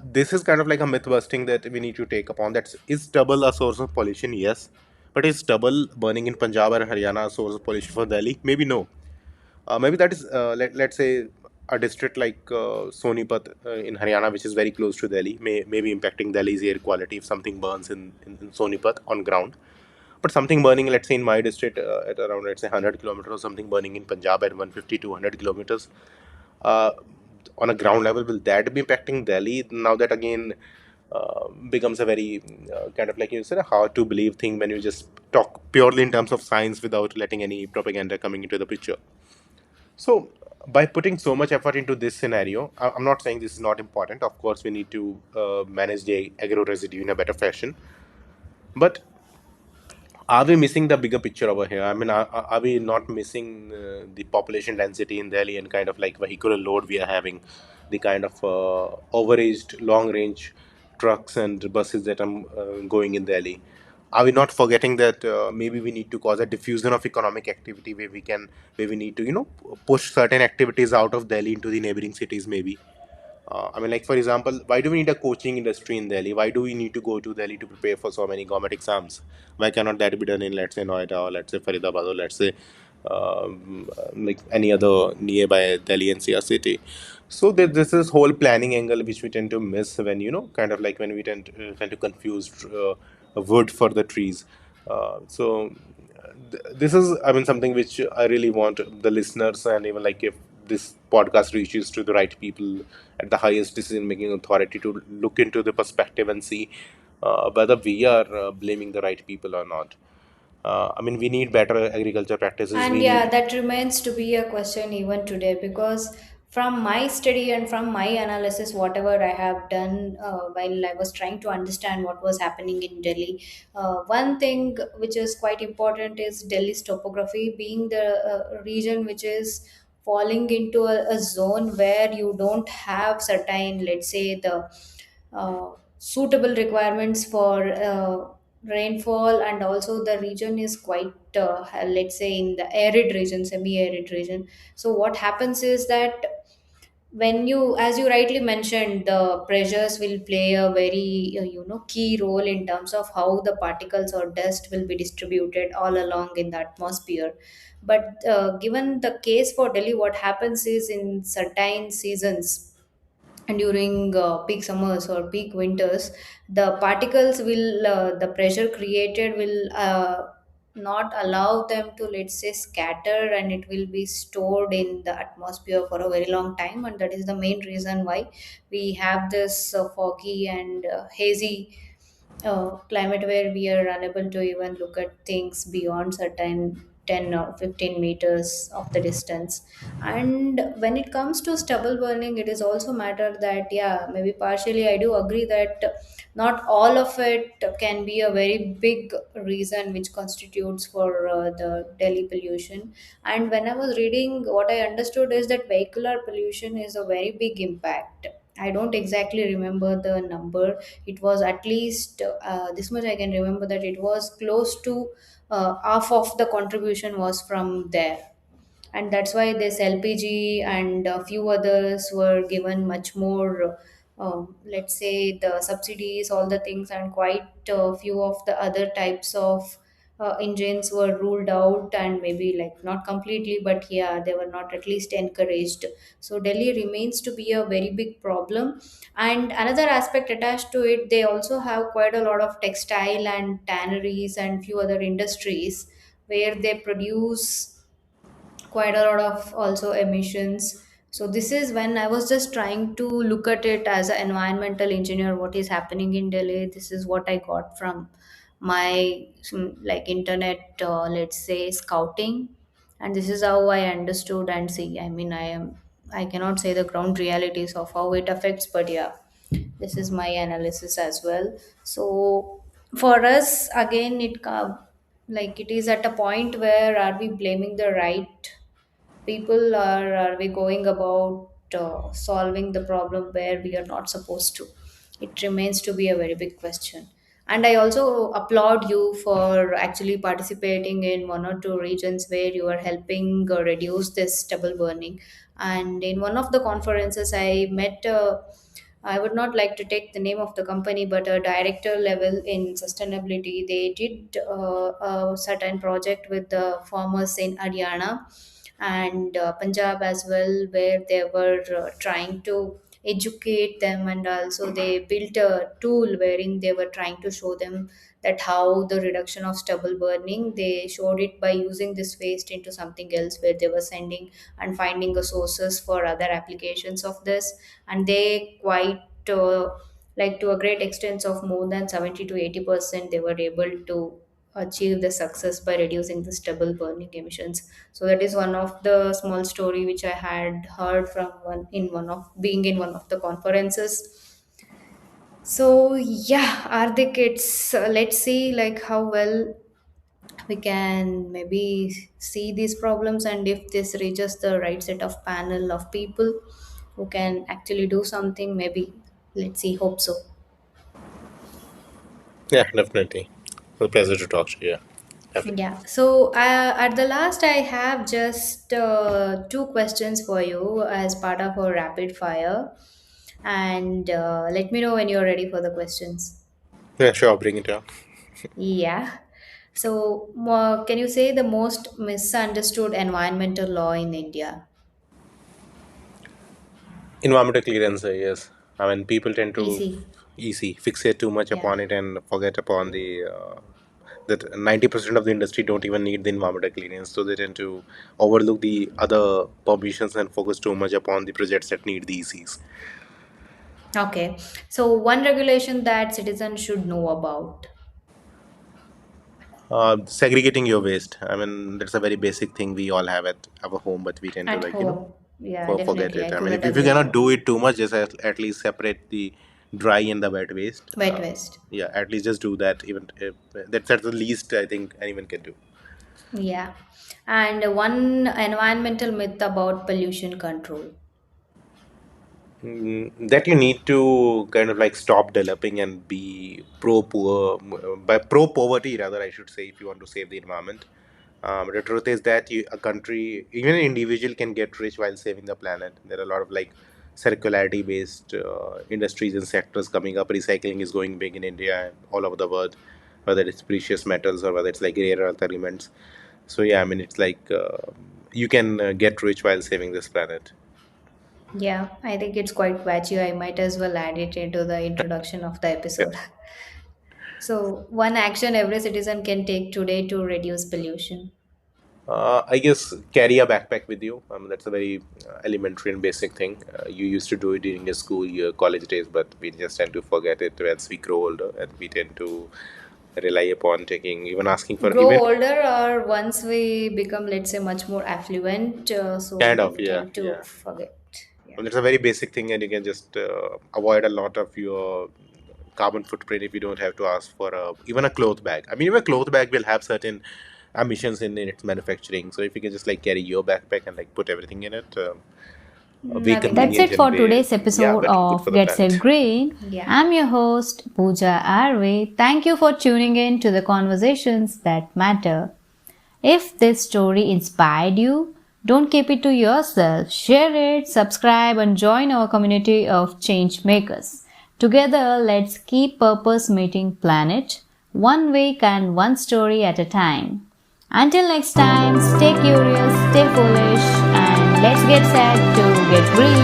this is kind of like a myth busting that we need to take upon. That is stubble a source of pollution? Yes, but is stubble burning in Punjab or Haryana a source of pollution for Delhi? Maybe no. Maybe that is let's say a district like Sonipat in Haryana, which is very close to Delhi, may be impacting Delhi's air quality if something burns in Sonipat on ground. But something burning, let's say in my district at around let's say 100 kilometers, or something burning in Punjab at 150 to 100 kilometers, uh, on a ground level, will that be impacting Delhi? Now that again becomes a very kind of like you said, a hard to believe thing when you just talk purely in terms of science without letting any propaganda coming into the picture. So, by putting so much effort into this scenario, I'm not saying this is not important. Of course, we need to manage the agro residue in a better fashion. But are we missing the bigger picture over here? I mean, are we not missing the population density in Delhi and kind of like vehicular load we are having, the kind of overaged long range trucks and buses that are going in Delhi? Are we not forgetting that maybe we need to cause a diffusion of economic activity where we need to, push certain activities out of Delhi into the neighboring cities, maybe? I mean, like for example, why do we need a coaching industry in Delhi? Why do we need to go to Delhi to prepare for so many government exams? Why cannot that be done in, let's say, Noida, or let's say Faridabad, or let's say like any other nearby Delhi NCR city? So this is whole planning angle which we tend to miss when kind of like when we tend to confuse wood for the trees. This is, I mean, something which I really want the listeners, and even like if this podcast reaches to the right people at the highest decision making authority, to look into the perspective and see whether we are blaming the right people or not. I mean, we need better agriculture practices. And We yeah, need. that remains to be a question even today, because from my study and from my analysis, whatever I have done while I was trying to understand what was happening in Delhi, one thing which is quite important is Delhi's topography, being the region which is falling into a zone where you don't have certain, let's say, the suitable requirements for rainfall, and also the region is quite let's say in the arid region, semi arid region. So what happens is that when you, as you rightly mentioned, the pressures will play a very key role in terms of how the particles or dust will be distributed all along in the atmosphere. But given the case for Delhi, what happens is in certain seasons and during peak summers or peak winters, the particles will the pressure created will not allow them to, let's say, scatter, and it will be stored in the atmosphere for a very long time, and that is the main reason why we have this foggy and hazy climate where we are unable to even look at things beyond certain 10 or 15 meters of the distance. And when it comes to stubble burning, it is also matter that, yeah, maybe partially I do agree that not all of it can be a very big reason which constitutes for the Delhi pollution. And when I was reading, what I understood is that vehicular pollution is a very big impact. I don't exactly remember the number. It was at least this much I can remember, that it was close to half of the contribution was from there. And that's why this LPG and a few others were given much more, let's say, the subsidies, all the things, and quite a few of the other types of engines were ruled out, and maybe like not completely, but yeah, they were not at least encouraged. So Delhi remains to be a very big problem. And another aspect attached to it, they also have quite a lot of textile and tanneries and few other industries where they produce quite a lot of also emissions. So this is when I was just trying to look at it as an environmental engineer, what is happening in Delhi. This is what I got from my like internet, let's say, scouting, and this is how I understood and see. I mean, I cannot say the ground realities of how it affects, but yeah, this is my analysis as well. So for us again, like it is at a point where are we blaming the right people, or are we going about solving the problem where we are not supposed to? It remains to be a very big question. And I also applaud you for actually participating in one or two regions where you are helping reduce this stubble burning. And in one of the conferences, I met. I would not like to take the name of the company, but a director level in sustainability. They did a certain project with the farmers in Haryana and Punjab as well, where they were trying to educate them, and also they built a tool wherein they were trying to show them that how the reduction of stubble burning. They showed it by using this waste into something else, where they were sending and finding the sources for other applications of this, and they quite like to a great extent of more than 70 to 80% they were able to achieve the success by reducing the stubble burning emissions. So that is one of the small story which I had heard from one in one of being in one of the conferences. So yeah, are the kids? Let's see like how well we can maybe see these problems, and if this reaches the right set of panel of people who can actually do something, maybe let's see. Hope so. Yeah, definitely. A pleasure to talk to you. Yeah. Happy. Yeah. So at the last, I have just two questions for you as part of our rapid fire, and let me know when you're ready for the questions. Yeah, sure. Bring it up. Yeah. So, can you say the most misunderstood environmental law in India? Environmental clearance, yes. I mean, people tend to Easy. easy fixate too much Yeah. upon it and forget upon the that 90% of the industry don't even need the environmental clearance, so they tend to overlook the other permissions and focus too much upon the projects that need the ECs. Okay. So, one regulation that citizens should know about Segregating your waste. I mean, that's a very basic thing we all have at our home, but we tend to at like home. Yeah, forget definitely. it. I I mean, couldn't if you agree cannot more. do it too much, just at least separate the dry and the wet waste. Wet waste. Yeah, at least just do that. Even if, that's at the least I think anyone can do. Yeah. And one environmental myth about pollution control. That you need to kind of like stop developing and be pro poor by pro poverty rather, I should say, if you want to save the environment. The truth is that a country, even an individual, can get rich while saving the planet. There are a lot of like circularity based industries and sectors coming up. Recycling is going big in India and all over the world, whether it's precious metals or whether it's like rare earth elements. So yeah, I mean it's like you can get rich while saving this planet. Yeah, I think it's quite catchy. I might as well add it into the introduction of the episode. So, one action every citizen can take today to reduce pollution. I guess carry a backpack with you. That's a very elementary and basic thing. You used to do it during your school, your college days, but we just tend to forget it as we grow older, and we tend to rely upon taking, even asking for, Grow even older, or once we become, let's say, much more affluent, so kind of, we yeah, tend to yeah. forget. Yeah. It's a very basic thing, and you can just avoid a lot of your carbon footprint if you don't have to ask for even a cloth bag. I mean, even a cloth bag will have certain emissions in its manufacturing. So if you can just like carry your backpack and like put everything in it, way Nothing That's much. convenient it and for way, today's yeah, episode but good for of the Get Set planet. Green. Yeah. I'm your host, Pooja Arve. Thank you for tuning in to the conversations that matter. If this story inspired you, don't keep it to yourself. Share it, subscribe, and join our community of change makers. Together, let's keep purpose meeting planet one week and one story at a time. Until next time, stay curious, stay foolish, and let's get set to get green.